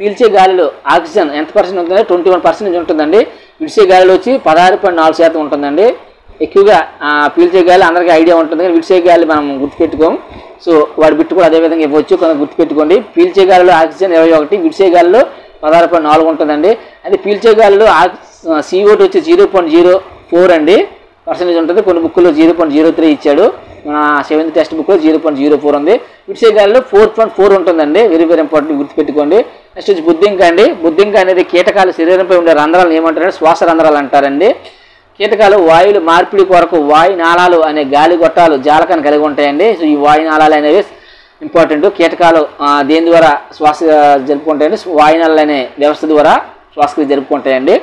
పీల్చే గాలిలో ఆక్సిజన్ ఎంత పర్సెంట్ ఉంటుందంటే 21% ఉంటుందండి. విడిచే గాలిలో వచ్చి 16.4% ఉంటుందండి. ఎక్కువగా పీల్చే గాలి అందరికీ ఐడియా ఉంటుంది, కానీ విడిచే గాలి మనం గుర్తుపెట్టుకోం. సో వాడి బిట్టు కూడా అదేవిధంగా ఇవ్వచ్చు, కనుక గుర్తుపెట్టుకోండి. పీల్చే గాలిలో ఆక్సిజన్ 21, విడిచే గాలిలో 16.4 ఉంటుందండి. అది పీల్చే గాలిలో CO2 వచ్చి 0.04 అండి పర్సెంటేజ్ ఉంటుంది. కొన్ని బుక్లో 0.03 ఇచ్చాడు. మన 7th టెక్స్ట్ బుక్లో 0.04 ఉంది. విడిచే గాలిలో 4.4 ఉంటుందండి. వెరీ ఇంపార్టెంట్, గుర్తుపెట్టుకోండి. నెక్స్ట్ వచ్చి బుద్ధింక అండి. బుద్ధింక అనేది కీటకాలు శరీరంపై ఉండే రంధ్రాలను ఏమంటారంటే శ్వాస రంధ్రాలు అంటారండి. కీటకాలు వాయువులు మార్పిడి కొరకు వాయు నాళాలు అనే గాలి గొట్టాలు జాలకాన్ని కలిగి ఉంటాయండి. సో ఈ వాయు నాళాలు అనేవి ఇంపార్టెంట్. కీటకాలు దేని ద్వారా శ్వాస జరుపుకుంటాయండి? వాయునాళాలు అనే వ్యవస్థ ద్వారా శ్వాసక్రియ జరుపుకుంటాయండి.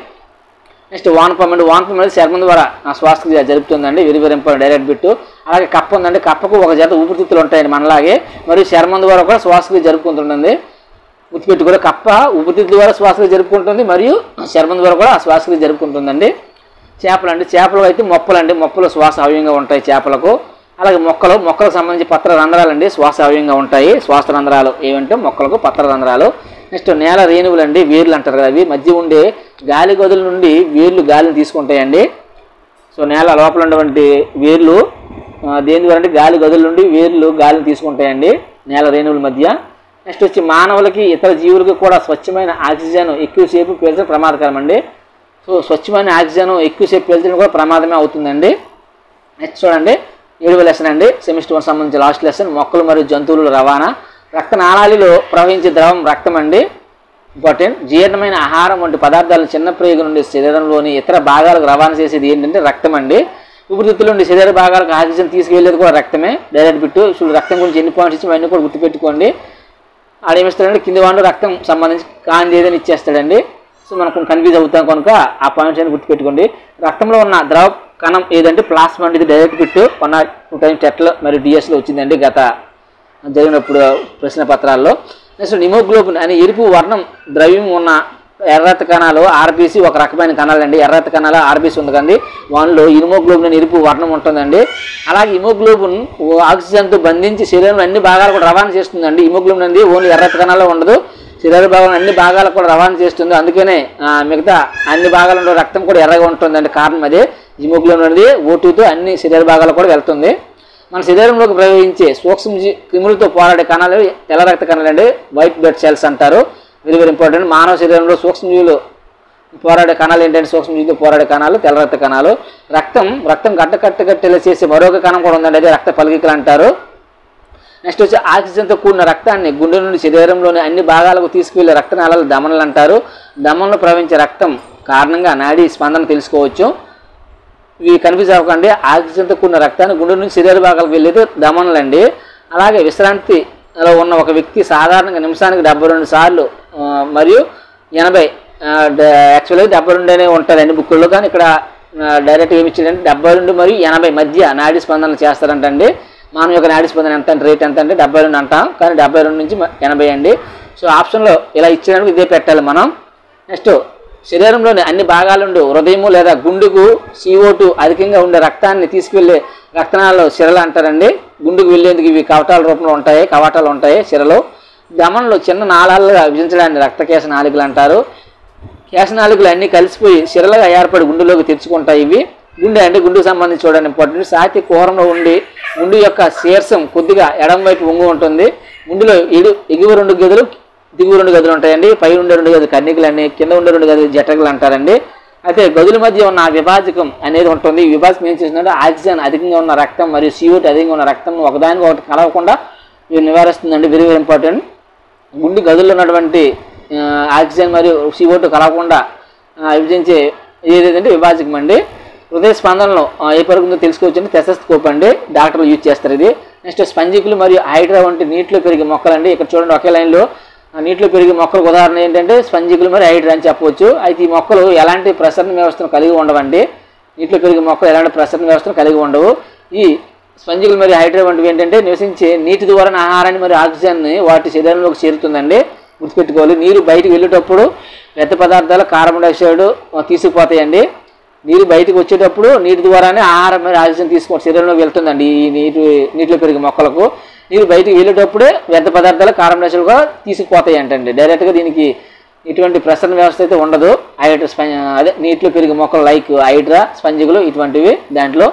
నెక్స్ట్ వానపం అండి. వానపం అనేది చర్మం ద్వారా శ్వాసక్రియ జరుపుతుందండి, very very important direct bit. అలాగే కప్ప ఉందండి. కప్పకు ఒక జత ఊపిరితిత్తులు ఉంటాయండి మనలాగే, మరియు చర్మం ద్వారా కూడా శ్వాసక్రియ జరుపుకుంటుంటుంది. గుర్తుపెట్టుకోవాలి, కప్ప ఊపిరితిత్తుల ద్వారా శ్వాసక్రియ జరుపుకుంటుంది మరియు చర్మం ద్వారా కూడా శ్వాసక్రియ జరుపుకుంటుందండి. చేపలు అండి. చేపలు అయితే మొప్పలండి. మొప్పలు శ్వాస అవయంగా ఉంటాయి చేపలకు. అలాగే మొక్కలకు సంబంధించి పత్ర రంధ్రాలండి శ్వాస అవయంగా ఉంటాయి. శ్వాస రంధ్రాలు ఏమంటే మొక్కలకు పత్ర రంధ్రాలు. నెక్స్ట్ నేల రేణువులు అండి, వేర్లు అంటారు కదా, అవి మధ్య ఉండే గాలి గదుల నుండి వేర్లు గాలిని తీసుకుంటాయండి. సో నేల లోపల ఉన్నటువంటి వేర్లు దేని ద్వారా అంటే గాలి గదుల నుండి వేర్లు గాలిని తీసుకుంటాయండి నేల రేణువుల మధ్య. నెక్స్ట్ వచ్చి మానవులకి ఇతర జీవులకి కూడా స్వచ్ఛమైన ఆక్సిజన్ ఎక్కువసేపు పీల్చడం ప్రమాదకరం అండి. సో స్వచ్ఛమైన ఆక్సిజన్ ఎక్కువసేపు పీల్చడం కూడా ప్రమాదమే అవుతుందండి. నెక్స్ట్ చూడండి 7వ లెసన్ అండి, సెమిస్టర్ 1 సంబంధించి లాస్ట్ లెసన్, మొక్కలు మరియు జంతువుల రవాణా. రక్తనాళాలలో ప్రవహించే ద్రవం రక్తం అండి, ఇంపార్టెంట్. జీర్ణమైన ఆహారం వంటి పదార్థాలను చిన్న ప్రేగు నుండి శరీరంలోని ఇతర భాగాలకు రవాణా చేసేది ఏంటంటే రక్తం అండి. ఊపిరితిత్తుల నుండి శరీర భాగాలకు ఆక్సిజన్ తీసుకువెళ్ళేది కూడా రక్తమే, డైరెక్ట్ బిట్టు. ఇప్పుడు రక్తం గురించి ఎన్ని పాయింట్స్ ఇచ్చి అవన్నీ కూడా గుర్తుపెట్టుకోండి. ఆడేమిస్తాడంటే కింది వాళ్ళు రక్తం సంబంధించి కాంతి ఏదైనా ఇచ్చేస్తాడండి. సో మనకు కన్ఫ్యూజ్ అవుతాం కనుక ఆ పాయింట్స్ అని గుర్తుపెట్టుకోండి. రక్తంలో ఉన్న ద్రవ కణం ఏదంటే ప్లాస్మా అండి, ఇది డైరెక్ట్ బిట్టు. 1 టైం టెట్లో మరియు డిఎస్లో వచ్చిందండి గత జరిగినప్పుడు ప్రశ్న పత్రాల్లో. నెక్స్ట్ హిమోగ్లోబిన్ అనే ఎరుపు వర్ణం ద్రవ్యం ఉన్న ఎర్రత కణాలు ఆర్బీసీ ఒక రకమైన కణాలండి. ఎర్రత కణాలు ఆర్బీసీ ఉంది కండి, వాటిలో హిమోగ్లోబిన్ అనే ఎరుపు వర్ణం ఉంటుందండి. అలాగే హిమోగ్లోబిన్ ఆక్సిజన్తో బంధించి శరీరంలో అన్ని భాగాలు కూడా రవాణా చేస్తుందండి. హిమోగ్లోబిన్ అనేది ఓన్లీ ఎర్రత కణాల్లో ఉండదు, శరీర భాగం అన్ని భాగాలకు కూడా రవాణా చేస్తుంది. అందుకనే మిగతా అన్ని భాగాలలో రక్తం కూడా ఎర్రగా ఉంటుందండి. కారణం అదే, హిమోగ్లోబిన్ అనేది O2తో అన్ని శరీర భాగాలకు కూడా వెళ్తుంది. మన శరీరంలోకి ప్రవేశించే సూక్ష్మ క్రిములతో పోరాడే కణాలు తెల్ల రక్త కణాలు అండి, వైట్ బ్లడ్ సెల్స్ అంటారు. Very very important. మానవ శరీరంలో సూక్ష్మజీవులు పోరాడే కణాలు ఏంటంటే సూక్ష్మజీవులతో పోరాడే కణాలు తెల్ల రక్త కణాలు. రక్తం గట్టెలా చేసే మరొక కణం కూడా ఉందండి, అదే రక్త పలకికలు అంటారు. నెక్స్ట్ వచ్చి ఆక్సిజన్తో కూడిన రక్తాన్ని గుండె నుండి శరీరంలోని అన్ని భాగాలకు తీసుకువెళ్ళే రక్తనాళాలు ధమనులు అంటారు. ధమనులు ప్రవహించే రక్తం కారణంగా నాడీ స్పందన తెలుసుకోవచ్చు. ఇవి కన్ఫ్యూజ్ అవ్వకండి. ఆక్సిజన్తో కూడిన రక్తాన్ని గుండె నుంచి శరీర భాగాలకు వెళ్ళేది ధమనులు అండి. అలాగే విశ్రాంతిలో ఉన్న ఒక వ్యక్తి సాధారణంగా నిమిషానికి 72 సార్లు మరియు 80 యాక్చువల్గా 72 అనే ఉంటుందండి బుక్కుల్లో, కానీ ఇక్కడ డైరెక్ట్గా ఏమి ఇచ్చాడంటే 72 మరియు 80 మధ్య నాడీ స్పందనలు చేస్తారంటండి. మనం యొక్క నాడీ స్పందన ఎంత అంటే రేట్ ఎంత అంటే 72 అంటాం, కానీ 72 నుంచి 80 అండి. సో ఆప్షన్లో ఇలా ఇచ్చినప్పుడు ఇదే పెట్టాలి మనం. నెక్స్ట్ శరీరంలోని అన్ని భాగాల నుండి హృదయము లేదా గుండెకు CO2 అధికంగా ఉండే రక్తాన్ని తీసుకువెళ్ళే రక్తనాళాలు సిరలు అంటారండి. గుండెకు వెళ్ళేందుకు ఇవి కవాటాల రూపంలో ఉంటాయి, కవాటాలు ఉంటాయి సిరలు. ధమనులు చిన్న నాళాలుగా విభజించడాన్ని రక్తకేశ నాళికలు అంటారు. కేశనాళికలు అన్నీ కలిసిపోయి సిరలుగా ఏర్పడి గుండెలోకి తెచ్చుకుంటాయి. ఇవి గుండెకు సంబంధించి చూడండి ఇంపార్టెంట్. ఛాతీ కుహరంలో ఉండి గుండె యొక్క శీర్షం కొద్దిగా ఎడమ వైపు వంగు ఉంటుంది. గుండెలో ఎగువ 2 గదులు దిగువ 2 గదులు ఉంటాయండి. పై ఉండే 2 గదులు కన్నికలు అని, కింద ఉండే 2 గదులు జఠరలు అంటారండి. అయితే గదుల మధ్య ఉన్న విభాజకం అనేది ఉంటుంది. ఈ విభాజకం ఏం చేస్తుందంటే ఆక్సిజన్ అధికంగా ఉన్న రక్తం మరియు CO2 అధికంగా ఉన్న రక్తం ఒకదానికి ఒకటి కలవకుండా ఇవి నివారిస్తుందండి. Very very important. గుండె గదుల్లో ఉన్నటువంటి ఆక్సిజన్ మరియు CO2 కలవకుండా విభజించే ఏదంటే విభాజకం అండి. హృదయ స్పందనలో ఏ పరుగుందో తెలుసుకోవచ్చండి, టెస్టోస్కోప్ అండి, డాక్టర్లు యూజ్ చేస్తారు ఇది. నెక్స్ట్ స్పంజికులు మరియు హైడ్రా వంటి నీటిలో పెరిగే మొక్కలండి. ఇక్కడ చూడండి ఒకే లైన్లో నీటిలో పెరిగే మొక్కలకు ఉదాహరణ ఏంటంటే స్పంజికులు మరియు హైడ్రా అని చెప్పవచ్చు. అయితే ఈ మొక్కలు ఎలాంటి ప్రసరణ వ్యవస్థను కలిగి ఉండవండి. నీటిలో పెరిగే మొక్కలు ఎలాంటి ప్రసరణ వ్యవస్థను కలిగి ఉండవు. ఈ స్పంజికులు మరియు హైడ్రా వంటివి ఏంటంటే నివసించే నీటి ద్వారా ఆహారాన్ని మరియు ఆక్సిజన్ని వాటి శరీరంలోకి చేరుతుందండి. గుర్తుపెట్టుకోవాలి, నీరు బయటకు వెళ్ళేటప్పుడు వ్యర్థ పదార్థాలు కార్బన్ డైఆక్సైడ్ తీసుకుపోతాయండి. నీరు బయటకు వచ్చేటప్పుడు నీటి ద్వారానే ఆహారం మరియు ఆక్సిజన్ తీసుకొని శరీరంలోకి వెళ్తుందండి. ఈ నీటిలో పెరిగే మొక్కలకు నీరు బయటకు వెళ్ళేటప్పుడే వ్యర్థ పదార్థాలు కార్బన్ డైఆక్సైడ్గా తీసుకుపోతాయి అంటండి. డైరెక్ట్గా దీనికి ఇటువంటి ప్రసరణ వ్యవస్థ అయితే ఉండదు. అదే నీటిలో పెరిగే మొక్కలు లైక్ హైడ్రా, స్పంజికులు ఇటువంటివి దాంట్లో.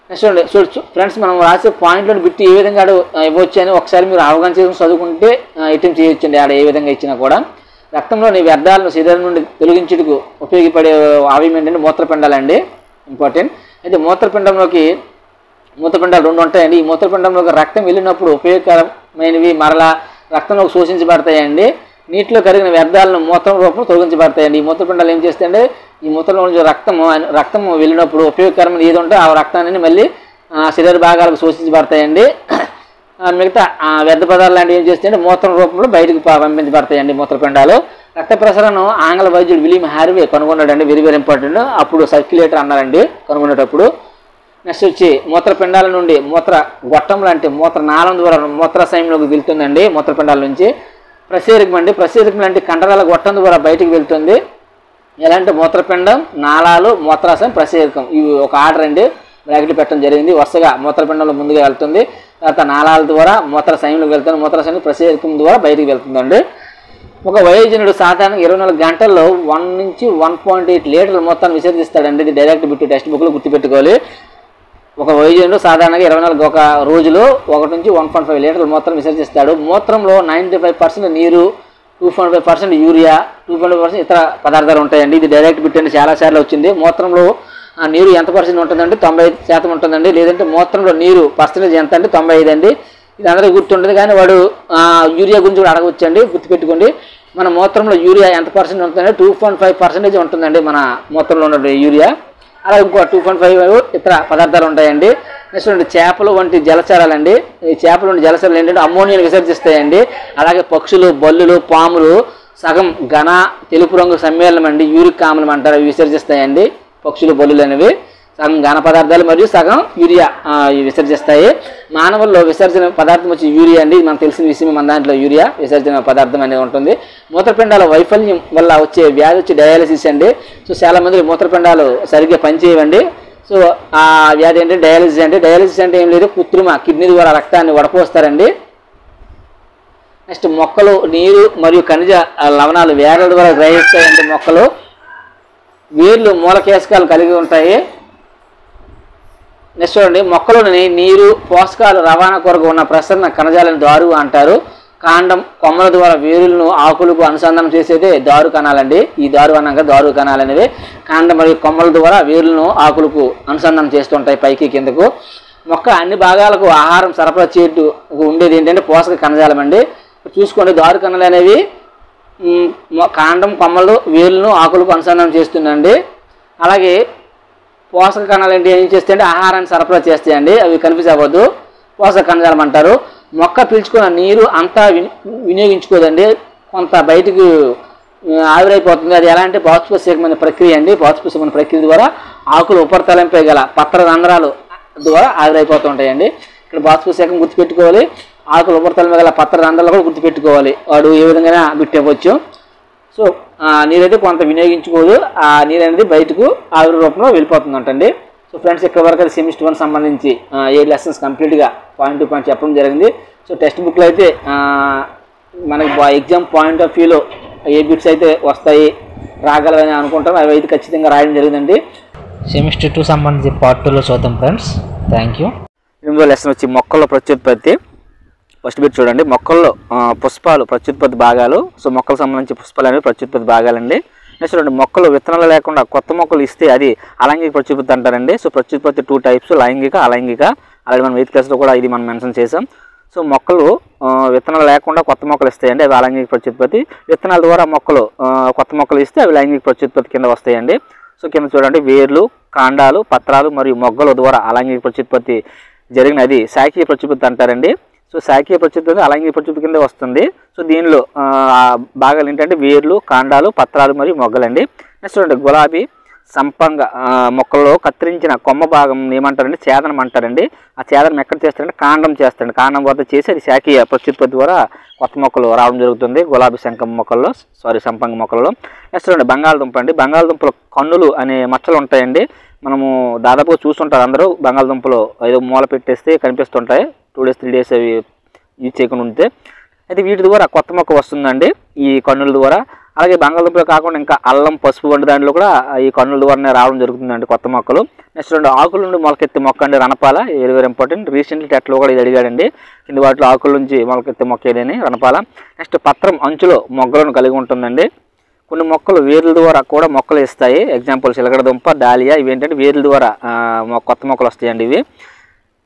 నెక్స్ట్ చూడొచ్చు ఫ్రెండ్స్, మనం రాసే పాయింట్లను బిట్టి ఏ విధంగా ఇవ్వచ్చు అని ఒకసారి మీరు అవగాహన చేసుకుని చదువుకుంటే అటెంప్ట్ చేయొచ్చండి. ఆడ ఏ విధంగా ఇచ్చినా కూడా. రక్తంలోని వ్యర్థాలను శరీరం నుండి తొలగించుటకు ఉపయోగపడే అవయవం ఏంటంటే మూత్రపిండాలండి, ఇంపార్టెంట్. అయితే మూత్రపిండాలు 2 ఉంటాయండి. ఈ మూత్రపిండంలోకి రక్తం వెళ్ళినప్పుడు ఉపయోగకరమైనవి మరలా రక్తంలోకి శోషించబడతాయండి. నీటిలో కరిగిన వ్యర్థాలను మూత్రం రూపంలో తొలగించబడతాయండి. ఈ మూత్రపిండాలు ఏం చేస్తాయంటే ఈ మూత్రంలో నుంచి రక్తము వెళ్ళినప్పుడు ఉపయోగకరమైన ఏది ఉంటే ఆ రక్తాన్ని మళ్ళీ శరీర భాగాలకు శోషించబడతాయండి. మిగతా వ్యర్థ పదార్థాలు లాంటివి ఏం చేస్తాయంటే మూత్రం రూపంలో బయటకు పంపించబడతాయండి మూత్రపిండాలు. రక్త ప్రసరణ ఆంగ్ల వైద్యుడు విలియం హార్వే కనుగొన్నాడండి, వెరీ వెరీ ఇంపార్టెంట్. అప్పుడు సర్క్యులేటర్ అన్నారండి కనుగొనేటప్పుడు. నెక్స్ట్ వచ్చి మూత్రపిండాల నుండి మూత్ర గొట్టం లాంటి మూత్ర నాళం ద్వారా మూత్రాశయంలోకి వెళ్తుందండి. మూత్రపిండాల నుంచి ప్రసేరకం అండి, ప్రసేరకం లాంటి కండరాల గొట్టం ద్వారా బయటికి వెళ్తుంది. ఎలాంటి మూత్రపిండం, నాళాలు, మూత్రాశయం, ప్రసేరకం ఇవి ఒక ఆర్డర్ అండి, బ్రాకెట్ పెట్టడం జరిగింది. వరుసగా మూత్రపిండంలో ముందుగా వెళ్తుంది, తర్వాత నాళాల ద్వారా మూత్రాశయంలోకి వెళ్తుంది, మూత్రాశయం ప్రసేరకం ద్వారా బయటికి వెళ్తుందండి. ఒక వయోజనుడు సాధారణంగా 24 గంటల్లో 1 నుంచి 1.8 లీటర్ల మొత్తాన్ని విసర్జిస్తాడండి. ఇది డైరెక్ట్ బిట్ టెక్స్ట్ బుక్లో గుర్తుపెట్టుకోవాలి. ఒక వయోజనుడు సాధారణంగా 24 ఒక రోజులో 1 నుంచి 1.5 లీటర్ల మొత్తం విసర్జిస్తాడు. మూత్రంలో 95% నీరు, 2.5% యూరియా, 2.5% ఇతర పదార్థాలు ఉంటాయండి. ఇది డైరెక్ట్ బిట్ అండి, చాలాసార్లు వచ్చింది. మూత్రంలో నీరు ఎంత పర్సెంట్ ఉంటుందండి? 95% ఉంటుందండి. లేదంటే మూత్రంలో నీరు పర్సెంటేజ్ ఎంత అండి? 95 అండి. ఇది అందరికీ గుర్తుంటుంది, కానీ వాడు యూరియా గురించి కూడా అడగవచ్చండి, గుర్తుపెట్టుకోండి. మన మూత్రంలో యూరియా ఎంత పర్సెంట్ ఉంటుందంటే 2.5% ఉంటుందండి మన మూత్రంలో ఉన్న యూరియా. అలాగే ఇంకో 2.5 ఇతర పదార్థాలు ఉంటాయండి. నెక్స్ట్ చేపలు వంటి జలచరాలండి. ఈ చేపలు వంటి జలచరాలు ఏంటంటే అమ్మోనియాను విసర్జిస్తాయండి. అలాగే పక్షులు, బల్లులు, పాములు సగం ఘన తెలుపు రంగు సమ్మేళనం అండి, యూరిక్ ఆమ్లం అంటారు, అవి విసర్జిస్తాయండి. పక్షులు, బల్లులు అనేవి సగం ఘన పదార్థాలు మరియు సగం యూరియా విసర్జిస్తాయి. మానవుల్లో విసర్జన పదార్థం వచ్చి యూరియా అండి, మనకు తెలిసిన విషయం. మన దాంట్లో యూరియా విసర్జన పదార్థం అనేది ఉంటుంది. మూత్రపిండాల వైఫల్యం వల్ల వచ్చే వ్యాధి వచ్చి డయాలసిస్ అండి. సో చాలామంది మూత్రపిండాలు సరిగ్గా పనిచేయవండి. సో ఆ వ్యాధి ఏంటంటే డయాలసిస్ అండి. డయాలసిస్ అంటే ఏం లేదు, కృత్రిమ కిడ్నీ ద్వారా రక్తాన్ని వడపోస్తారండి. నెక్స్ట్ మొక్కలు నీరు మరియు ఖనిజ లవణాలు వేర్ల ద్వారా గ్రహిస్తాయండి. మొక్కలు వేర్లు మూలకేశకాలు కలిగి ఉంటాయి. నెక్స్ట్ చూడండి, మొక్కలోని నీరు, పోషకాలు రవాణా కొరకు ఉన్న ప్రసరణ కణజాలను దారు అంటారు. కాండం, కొమ్మల ద్వారా వేరులను ఆకులకు అనుసంధానం చేసేదే దారు కణాలండి. ఈ దారు అన్నాక దారు కణాలు అనేవి కాండం మరియు కొమ్మల ద్వారా వేరులను ఆకులకు అనుసంధానం చేస్తుంటాయి పైకి కిందకు. మొక్క అన్ని భాగాలకు ఆహారం సరఫరా చేయటూ ఉండేది ఏంటంటే పోషక కణజాలం అండి. చూసుకోండి, దారు కణాలు అనేవి కాండం, కొమ్మలు, వేరులను ఆకులకు అనుసంధానం చేస్తుందండి. అలాగే పోషక కణాలు ఏంటి ఏం చేస్తాయంటే ఆహారాన్ని సరఫరా చేస్తాయండి, అవి కన్ఫ్యూజ్ అవ్వద్దు, పోషక కణజాలం అంటారు. మొక్క పీల్చుకున్న నీరు అంతా వినియోగించుకోదండి, కొంత బయటకు ఆవిరైపోతుంది. అది ఎలా అంటే బాష్పశీకరణ ప్రక్రియ అండి. బాష్పశీకరణ ప్రక్రియ ద్వారా ఆకులు ఉపరితలంపై గల పత్ర రంధ్రాలు ద్వారా ఆవిరైపోతూ ఉంటాయండి. ఇక్కడ బాష్పశీకరణ గుర్తుపెట్టుకోవాలి, ఆకులు ఉపరితలంపై గల పత్ర రంధ్రాలు కూడా గుర్తుపెట్టుకోవాలి. వాడు ఏ విధంగా బిట్టవచ్చు. సో నీరైతే కొంత వినియోగించుకోదు, ఆ నీరు అనేది బయటకు ఆవిరి రూపంలో వెళ్ళిపోతుంది అంటండి. సో ఫ్రెండ్స్, ఇక్కడ వరకు అది సెమిస్టర్ 1 సంబంధించి 7 లెసన్స్ కంప్లీట్గా పాయింట్ టు పాయింట్ చెప్పడం జరిగింది. సో టెక్స్ట్ బుక్లో అయితే మనకి ఎగ్జామ్ పాయింట్ ఆఫ్ వ్యూలో ఏ బిట్స్ అయితే వస్తాయి రాగలవని అనుకుంటాం, అవి అయితే ఖచ్చితంగా రాయడం జరిగిందండి. సెమిస్టర్ 2 సంబంధించి పార్ట్ 2లో చూద్దాం ఫ్రెండ్స్. Thank you. 8వ లెసన్ వచ్చి మొక్కల్లో ప్రత్యుత్పత్తి. ఫస్ట్ బిట్ చూడండి, మొక్కల్లో పుష్పాలు ప్రత్యుత్పత్తి భాగాలు. సో మొక్కలకు సంబంధించి పుష్పాలు అనేవి ప్రత్యుత్పత్తి భాగాలండి. నెక్స్ట్ చూడండి, మొక్కలు విత్తనాలు లేకుండా కొత్త మొక్కలు ఇస్తే అది అలైంగిక ప్రత్యుత్పత్తి అంటారండి. సో ప్రత్యుత్పత్తి 2 టైప్స్, లైంగిక, అలైంగిక. అలాగే మనం 8th క్లాస్లో కూడా ఇది మనం మెన్షన్ చేసాం. సో మొక్కలు విత్తనాలు లేకుండా కొత్త మొక్కలు ఇస్తాయండి, అవి అలైంగిక ప్రత్యుత్పత్తి. విత్తనాల ద్వారా మొక్కలు కొత్త మొక్కలు ఇస్తే అవి లైంగిక ప్రత్యుత్పత్తి కింద వస్తాయండి. సో కింద చూడండి, వేర్లు, కాండాలు, పత్రాలు మరియు మొగ్గల ద్వారా అలైంగిక ప్రత్యుత్పత్తి జరిగినది శాఖీయ ప్రత్యుత్పత్తి అంటారండి. సో శాఖీయ ప్రత్యుత్పత్తి అలైంగిక ప్రత్యుత్పత్తి కింద వస్తుంది. సో దీనిలో భాగాలు ఏంటంటే వేర్లు, కాండాలు, పత్రాలు మరియు మొగ్గలండి. నెక్స్ట్ చూడండి, గులాబీ సంపంగ మొక్కల్లో కత్తిరించిన కొమ్మ భాగం ఏమంటారండి? ఛేదనం అంటారండి. ఆ ఛేదనం ఎక్కడ చేస్తారంటే కాండం చేస్తారండి. కాండం వద్ద చేసి అది శాఖీయ ప్రత్యుత్పత్తి ద్వారా కొత్త మొక్కలు రావడం జరుగుతుంది గులాబీ సంపంగ మొక్కల్లో. నెక్స్ట్ చూడండి, బంగాళదుంప అండి. బంగాళదుంపలో కన్నులు అనే మచ్చలు ఉంటాయండి. మనము దాదాపుగా చూస్తుంటారు అందరూ, బంగాళదుంపలో ఏదో మూల పెట్టేస్తే కనిపిస్తుంటాయి. 2 days 3 days అవి యూజ్ చేయకుండా ఉంటే అయితే వీటి ద్వారా కొత్త మొక్క వస్తుందండి ఈ కన్నుల ద్వారా. అలాగే బంగాళదుంపలు కాకుండా ఇంకా అల్లం, పసుపు వంటి దాంట్లో కూడా ఈ కన్నుల ద్వారానే రావడం జరుగుతుందండి కొత్త మొక్కలు. నెక్స్ట్ 2 ఆకుల నుండి మొలకెత్తే మొక్క అండి రణపాల, వెరీ వెరీ ఇంపార్టెంట్. రీసెంట్లీ టెట్లో కూడా ఇది అడిగాడండి, కింద వాటిలో ఆకుల నుంచి మొలకెత్తే మొక్క ఏదని రణపాల. నెక్స్ట్ పత్రం అంచులో మొగ్గలను కలిగి ఉంటుందండి. కొన్ని మొక్కలు వేర్ల ద్వారా కూడా మొక్కలు ఇస్తాయి. ఎగ్జాంపుల్ చిలకడదుంప, డాలియా, ఇవి ఏంటంటే వేర్ల ద్వారా కొత్త మొక్కలు వస్తాయండి. ఇవి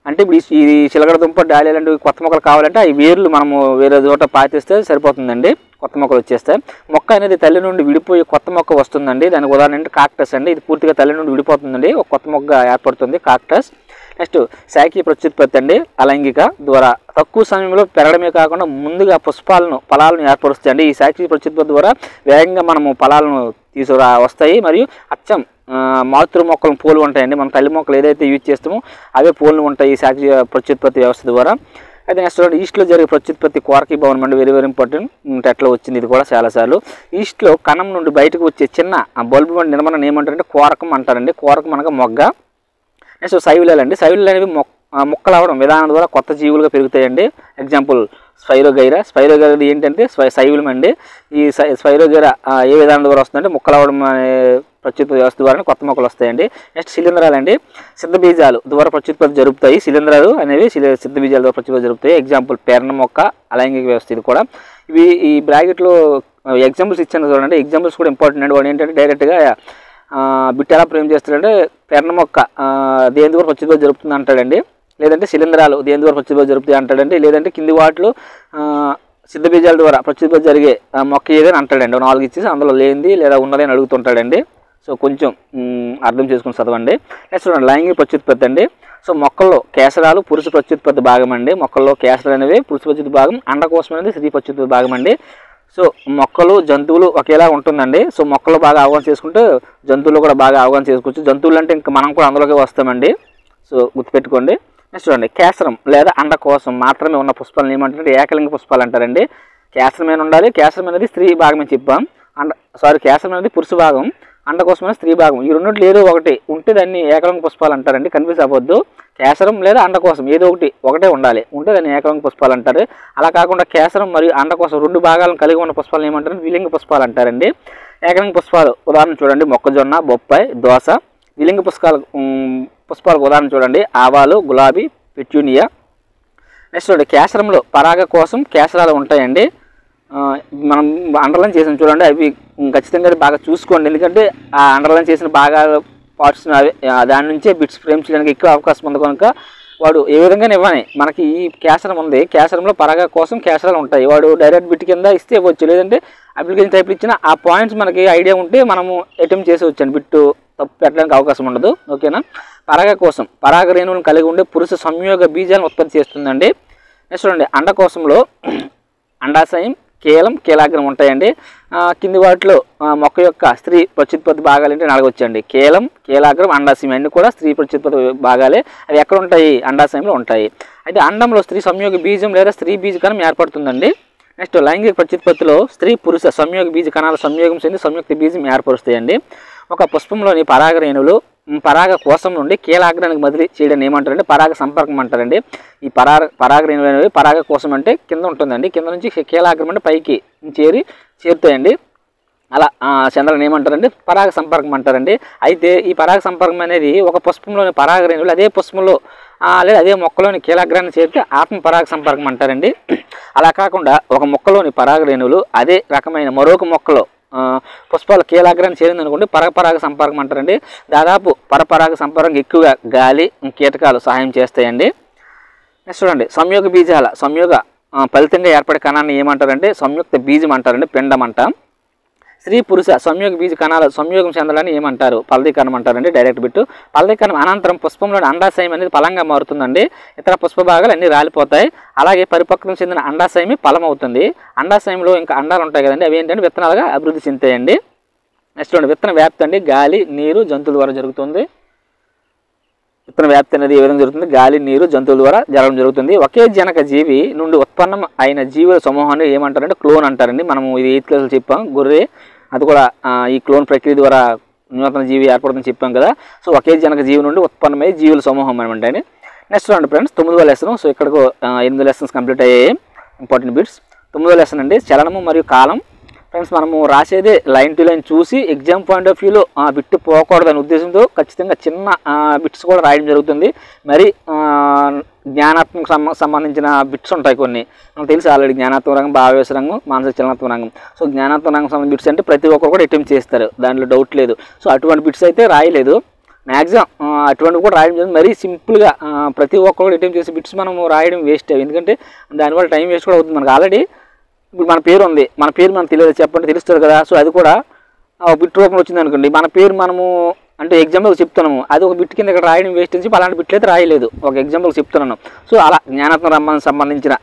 అంటే ఇప్పుడు ఈ చిలకడదుంప, డాలియా లాంటివి కొత్త మొక్కలు కావాలంటే ఈ వేర్లు మనము వేరే చోట పాతిస్తే సరిపోతుందండి, కొత్త మొక్కలు వచ్చేస్తాయి. మొక్క అనేది తల్లి నుండి విడిపోయి కొత్త మొక్క వస్తుందండి. దానికి ఉదాహరణ అంటే కాక్టస్ అండి. ఇది పూర్తిగా తల్లి నుండి విడిపోతుందండి, ఒక కొత్త మొక్క ఏర్పడుతుంది కాక్టస్. నెక్స్ట్ శాఖీయ ప్రత్యుత్పత్తి అండి అలైంగిక ద్వారా తక్కువ సమయంలో పెరగడమే కాకుండా ముందుగా ఫలాలను ఏర్పరుస్తాయండి. ఈ శాఖీయ ప్రత్యుత్పత్తి ద్వారా వేగంగా మనము ఫలాలను వస్తాయి మరియు అచ్చం మాతృ మొక్కలను పోలు ఉంటాయండి. మనం తల్లి మొక్కలు ఏదైతే యూజ్ చేస్తామో అవే పోలు ఉంటాయి ఈ శాఖీయ ప్రత్యుత్పత్తి వ్యవస్థ ద్వారా. అయితే నెక్స్ట్ ఈస్ట్లో జరిగే ప్రత్యుత్పత్తి కోరకీ భవనం అండి, వెరీ వెరీ ఇంపార్టెంట్. ఎట్లా వచ్చింది ఇది కూడా చాలాసార్లు. ఈస్ట్లో కణం నుండి బయటకు వచ్చే చిన్న బల్బు వంటి నిర్మాణం ఏమంటారంటే కోరకం అంటారండి. కోరకం అనగా మొగ్గ. నెక్స్ట్ శైవులాలు అండి. శైవులాలు అనేవి మొక్కలు అవడం విధానం ద్వారా కొత్త జీవులుగా పెరుగుతాయండి. Example spirogyra. స్పైరోగైరా ఏంటంటే శైవులం అండి. ఈ స్పైరోగైరా ఏ విధానం ద్వారా వస్తుందంటే మొక్కలు అవడం అనే ప్రత్యుత్పత్తి వ్యవస్థ ద్వారా కొత్త మొక్కలు వస్తాయండి. నెక్స్ట్ శిలీంధ్రాలు అండి. సిద్ధబీజాలు ద్వారా ప్రత్యుత్పత్తి జరుపుతాయి. శిలీంధ్రాలు అనేవి సిద్ధబీజాల ద్వారా ప్రత్యుత్పత్తి జరుపుతాయి. ఎగ్జాంపుల్ పేరణ మొక్క, అలైంగిక వ్యవస్థ. ఇది కూడా ఇవి ఈ బ్రాకెట్లో ఎగ్జాంపుల్స్ ఇచ్చాను చూడండి. ఎగ్జాంపుల్స్ కూడా ఇంపార్టెంట్ అండి. వాడు ఏంటంటే డైరెక్ట్గా బిట్ ఎలా ప్రేమ్ చేస్తాడంటే పేరణ మొక్క దేని ద్వారా ప్రత్యుత్పత్తి జరుపుతుంది అంటాడండి, లేదంటే శిలీంధ్రాలు దేని ద్వారా ప్రత్యుత్పత్తి జరుపుతాయి అంటాడండి, లేదంటే కింది వాటిలో సిద్ధబీజాల ద్వారా ప్రత్యుత్పత్తి జరిగే మొక్క ఏదని అంటాడండి. 4 ఇచ్చేసి అందులో లేనిది లేదా ఉన్నది అని అడుగుతుంటాడండి. సో కొంచెం అర్థం చేసుకుని చదవండి. నెక్స్ట్ చూడండి లైంగిక ప్రత్యుత్పత్తి అండి. సో మొక్కల్లో కేసరాలు పురుష ప్రత్యుత్పత్తి భాగం అండి. మొక్కల్లో కేసరాలు అనేవి పురుష ప్రత్యుత్పత్తి భాగం, అండకోశం అనేది స్త్రీ ప్రత్యుత్పత్తి భాగం అండి. సో మొక్కలు జంతువులు ఒకేలా ఉంటుందండి. సో మొక్కలు బాగా అవగాహన చేసుకుంటే జంతువులు కూడా బాగా అవగాహన చేసుకోవచ్చు. జంతువులు అంటే ఇంకా మనం కూడా అందులోకి వస్తామండి. సో గుర్తుపెట్టుకోండి. నెక్స్ట్ చూడండి కేసరం లేదా అండకోశం మాత్రమే ఉన్న పుష్పాలను ఏమంటారంటే ఏకలింగ పుష్పాలు అంటారండి. కేసరమైన ఉండాలి. కేసరం అనేది స్త్రీ భాగం అని చెప్పాం. కేసరం అనేది పురుష భాగం, అండకోశం అనేది స్త్రీ భాగం. ఈ రెండింటిలో ఏదో ఒకటి ఉంటే దాన్ని ఏకలింగ పుష్పాలు అంటారండి. కన్ఫ్యూజ్ అవ్వద్దు. కేసరం లేదా అండకోశం ఏదో ఒకటే ఉండాలి, ఉంటే దాన్ని ఏకలింగ పుష్పాలు అంటారు. అలా కాకుండా కేసరం మరియు అండకోశం 2 భాగాలను కలిగి ఉన్న పుష్పాలను ఏమంటారు ద్విలింగ పుష్పాలు అంటారండి. ఏకలింగ పుష్పాలు ఉదాహరణ చూడండి మొక్కజొన్న, బొప్పాయి, దోస. ద్విలింగ పుష్పాలకు ఉదాహరణ చూడండి ఆవాలు, గులాబీ, పెట్యూనియా. నెక్స్ట్ చూడండి కేసరంలో పరాగ కోసం కేసరాలు ఉంటాయండి. మనం అండర్లైన్ చేసిన చూడండి అవి ఖచ్చితంగా బాగా చూసుకోండి. ఎందుకంటే ఆ అండర్లైన్ చేసిన బాగా పార్ట్స్ దాని నుంచే బిట్స్ ఫ్రేమ్ చేయడానికి ఎక్కువ అవకాశం ఉంది కనుక వాడు ఏ విధంగా ఇవ్వని మనకి ఈ కేసరం ఉంది, కేసరంలో పరాగ కోసం కేసరాలు ఉంటాయి. వాడు డైరెక్ట్ బిట్ కింద ఇస్తే ఇవ్వచ్చు, లేదంటే అప్లికేషన్ టైప్ ఇచ్చిన ఆ పాయింట్స్ మనకి ఐడియా ఉంటే మనము అటెంప్ట్ చేసి వచ్చాను. బిట్టు తప్పు పెట్టడానికి అవకాశం ఉండదు. ఓకేనా. పరాగ కోసం పరాగ రేణువులను కలిగి ఉండే పురుష సంయోగ బీజాలను ఉత్పత్తి చేస్తుందండి. నెక్స్ట్ చూడండి అండకోశంలో అండాశయం, కేలం, కేలాగ్రం ఉంటాయండి. కింది వాటిలో మొక్క యొక్క స్త్రీ ప్రత్యుత్పత్తి భాగాలు ఏంటి అడగొచ్చండి. కేలం, కేలాగ్రం, అండాశయం అన్నీ కూడా స్త్రీ ప్రత్యుత్పత్తి భాగాలే. అవి ఎక్కడ ఉంటాయి? అండాశయంలో ఉంటాయి. అయితే అండంలో స్త్రీ సంయోగ బీజం లేదా స్త్రీ బీజకణం ఏర్పడుతుందండి. నెక్స్ట్ లైంగిక ప్రత్యుత్పత్తిలో స్త్రీ పురుష సంయోగ బీజ కణాల సంయోగం చెంది సంయుక్త బీజం ఏర్పరుస్తాయండి. ఒక పుష్పంలోని పరాగ రేణువులు పరాగ కోశం నుండి కేలాగ్రానికి బదిలీ చేయడం ఏమంటారంటే పరాగ సంపర్కం అంటారండి. ఈ పరాగ రేణువులు అనేవి పరాగ కోశం అంటే కింద ఉంటుందండి, కింద నుంచి కేలాగ్రం అంటే పైకి చేరుతాయండి. అలా చంద్రులను ఏమంటారంటే పరాగ సంపర్కం అంటారండి. అయితే ఈ పరాగ సంపర్కం అనేది ఒక పుష్పంలోని పరాగ రేణువులు అదే పుష్పంలో లేదా అదే మొక్కలోని కేలాగ్రాన్ని చేరితే ఆత్మ పరాగ సంపర్కం అంటారండి. అలా కాకుండా ఒక మొక్కలోని పరాగ రేణువులు అదే రకమైన మరొక మొక్కలో పుష్పాలు కేలాగ్రాన్ని చేరింది అనుకోండి పరపరాగ సంపర్కం అంటారండి. దాదాపు పరపరాగ సంపర్కం ఎక్కువగా గాలి, కీటకాలు సహాయం చేస్తాయండి. నెక్స్ట్ చూడండి సంయోగ బీజాల సంయోగ ఫలితంగా ఏర్పడే కణాన్ని ఏమంటారంటే సంయుక్త బీజం అంటారండి, పిండం అంట. స్త్రీ పురుష సంయోగ బీజ కణాలు సంయోగం చెందాలని ఏమంటారు? ఫలదీకరణం అంటారండి. Direct bit. ఫలదీకరణం అనంతరం పుష్పంలోని అండాశయం అనేది ఫలంగా మారుతుందండి. ఇతర పుష్ప భాగాలు అన్నీ రాలిపోతాయి. అలాగే పరిపక్వం చెందిన అండాశయమే ఫలం అవుతుంది. అండాశయంలో ఇంకా అండాలు ఉంటాయి కదండి, అవి ఏంటంటే విత్తనాలుగా అభివృద్ధి చెందుతాయండి. నెక్స్ట్ చూడండి విత్తన వ్యాప్తి అండి. గాలి, నీరు, జంతువుల ద్వారా జరుగుతుంది. విత్తన వ్యాప్తి అనేది ఏ విధంగా జరుగుతుంది? గాలి, నీరు, జంతువుల ద్వారా జరగడం జరుగుతుంది. ఒకే జనక జీవి నుండి ఉత్పన్నం అయిన జీవుల సమూహాన్ని ఏమంటారంటే క్లోన్ అంటారండి. మనము ఇది 8th క్లాస్లో చెప్పాం. గొర్రె అది కూడా ఈ క్లోన్ ప్రక్రియ ద్వారా నూతన జీవి ఏర్పడుతుందని చెప్పాం కదా. సో ఒకే జనక జీవి నుండి ఉత్పన్నమయ్యే జీవుల సమూహం అనమాట అండి. నెక్స్ట్ చూడండి ఫ్రెండ్స్ 9వ లెసన్. సో ఇక్కడకు 8 లెసన్స్ కంప్లీట్ అయ్యాయి. Important bits. 9వ లెసన్ అండి చలనము మరియు కాలం. ఫ్రెండ్స్ మనము రాసేదే లైన్ టు లైన్ చూసి ఎగ్జామ్ పాయింట్ ఆఫ్ వ్యూలో బిట్ పోకూడదనే ఉద్దేశంతో ఖచ్చితంగా చిన్న బిట్స్ కూడా రాయడం జరుగుతుంది. మరి జ్ఞానాత్మక సంబంధించిన బిట్స్ ఉంటాయి కొన్ని, మనకు తెలుసు ఆల్రెడీ జ్ఞానాత్మక రంగం, భావేశ రంగం, మానసిక చలనాత్మక రంగం. సో జ్ఞానాత్మక రంగం సంబంధించిన బిట్స్ అంటే ప్రతి ఒక్కరు కూడా అటెంప్ట్ చేస్తారు, దాంట్లో డౌట్ లేదు. సో అటువంటి బిట్స్ అయితే రాయలేదు. మ్యాక్సిమం అటువంటివి కూడా రాయడం జరిగింది. మరీ సింపుల్గా ప్రతి ఒక్కరు కూడా అటెంప్ట్ చేసే బిట్స్ మనము రాయడం వేస్ట్ అయ్యి, ఎందుకంటే దానివల్ల టైం వేస్ట్ కూడా అవుతుంది. మనకు ఆల్రెడీ ఇప్పుడు మన పేరు ఉంది, మన పేరు మనకు తెలియదు చెప్పండి, తెలుస్తుంది కదా. సో అది కూడా బిట్ రూపంలో వచ్చింది అనుకోండి, మన పేరు మనము అంటే ఎగ్జాంపుల్ చెప్తున్నాము, అది ఒక బిట్ కింద ఇక్కడ రాయడం వేస్ట్ అని చెప్పి అలాంటి బిట్లు అయితే రాయలేదు, ఒక ఎగ్జాంపుల్ చెప్తున్నాను. సో అలా జ్ఞానాత్మక రమ్మని సంబంధించిన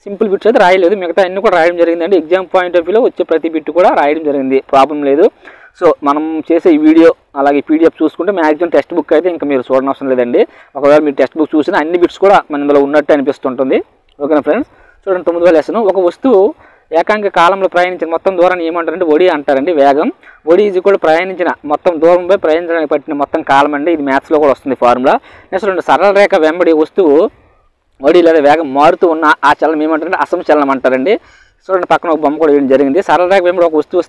సింపుల్ బిట్స్ అయితే రాయలేదు, మిగతా అన్ని కూడా రాయడం జరిగిందండి. ఎగ్జామ్ పాయింట్ ఆఫ్ వ్యూలో వచ్చే ప్రతి బిట్ కూడా రాయడం జరిగింది, ప్రాబ్లం లేదు. సో మనం చేసే ఈ వీడియో అలాగే పీడిఎఫ్ చూసుకుంటే మ్యాక్సిమం టెక్స్ట్ బుక్ అయితే ఇంకా మీరు చూడనవసరం లేదండి. ఒకవేళ మీరు టెక్స్ట్ బుక్ చూసినా అన్ని బిట్స్ కూడా మన ఇందులో ఉన్నట్టు అనిపిస్తుంటుంది. ఓకేనా ఫ్రెండ్స్, చూడండి 9వ లెసన్. ఒక వస్తువు ఏకాంక కాలంలో ప్రయాణించిన మొత్తం దూరాన్ని ఏమంటారంటే ఒడి అంటారండి. వేగం ఒడి ఈజ్ ఈక్వల్ ప్రయాణించిన మొత్తం దూరంపై ప్రయాణించడానికి పట్టిన మొత్తం కాలం అండి. ఇది మ్యాథ్స్లో కూడా వస్తుంది ఫార్ములా. నెక్స్ట్ రెండు సరళ రేఖ వెంబడి వస్తువు ఒడి లేదా వేగం మారుతూ ఉన్న ఆ చలనం ఏమంటారంటే అసమచలనం అంటారండి. చూడండి పక్కన ఒక బొమ్మ కూడా వేయడం జరిగింది. సరళ రేఖ వెంబడి ఒక వస్తువు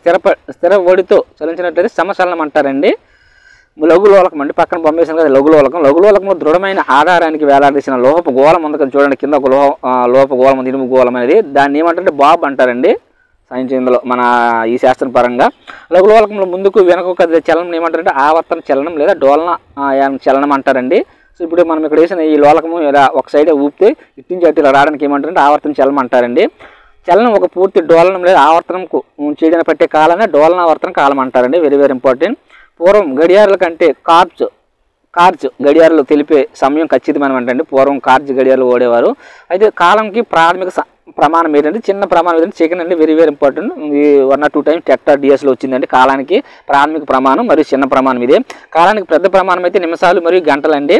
స్థిర ఒడితో చలించినట్లయితే సమచలనం అంటారండి. లఘులోలకం అండి, పక్కన బొమ్మ వేసాను కదా లఘులోలకం. లఘులోలకంలో దృఢమైన ఆధారానికి వేలాడేసిన లోహపు గోళం ఉంది కదా చూడండి, కింద ఒక లోహపు గోళం ఉంది, ఇనుము గోళం అనేది. దాన్ని ఏమంటారంటే బాబ్ అంటారండి సైన్స్ ఇందులో మన ఈ శాస్త్రం పరంగా. లఘులోలకంలో ముందుకు వెనక కదిలే చలనం ఏమంటారంటే ఆవర్తన చలనం లేదా డోలన చలనం అంటారండి. సో ఇప్పుడు మనం ఇక్కడ వేసిన ఈ లోలకము ఇలా ఒక సైడ్ ఊపితే ఇట్టించి అటు ఇలా రావడానికి ఏమంటారంటే ఆవర్తన చలనం అంటారండి. చలనం ఒక పూర్తి డోలనం లేదా ఆవర్తనంకు చేయడానికి పట్టే కాలాన్ని డోలనావర్తన కాలం అంటారండి. Very very important. పూర్వం గడియారాల కంటే కార్జ్ గడియారాలు తెలిపే సమయం ఖచ్చితమైన అంటండి. పూర్వం కార్జ్ గడియారాలు ఓడేవారు. అయితే కాలంకి ప్రాథమిక ప్రమాణం ఏంటంటే చిన్న ప్రమాణం ఏంటంటే సెకండ్ అండి. Very very important. 1 or 2 times TET డిఎస్లో వచ్చిందండి. కాలానికి ప్రాథమిక ప్రమాణం మరియు చిన్న ప్రమాణం ఇదే. కాలానికి పెద్ద ప్రమాణం అయితే నిమిషాలు మరియు గంటలండి.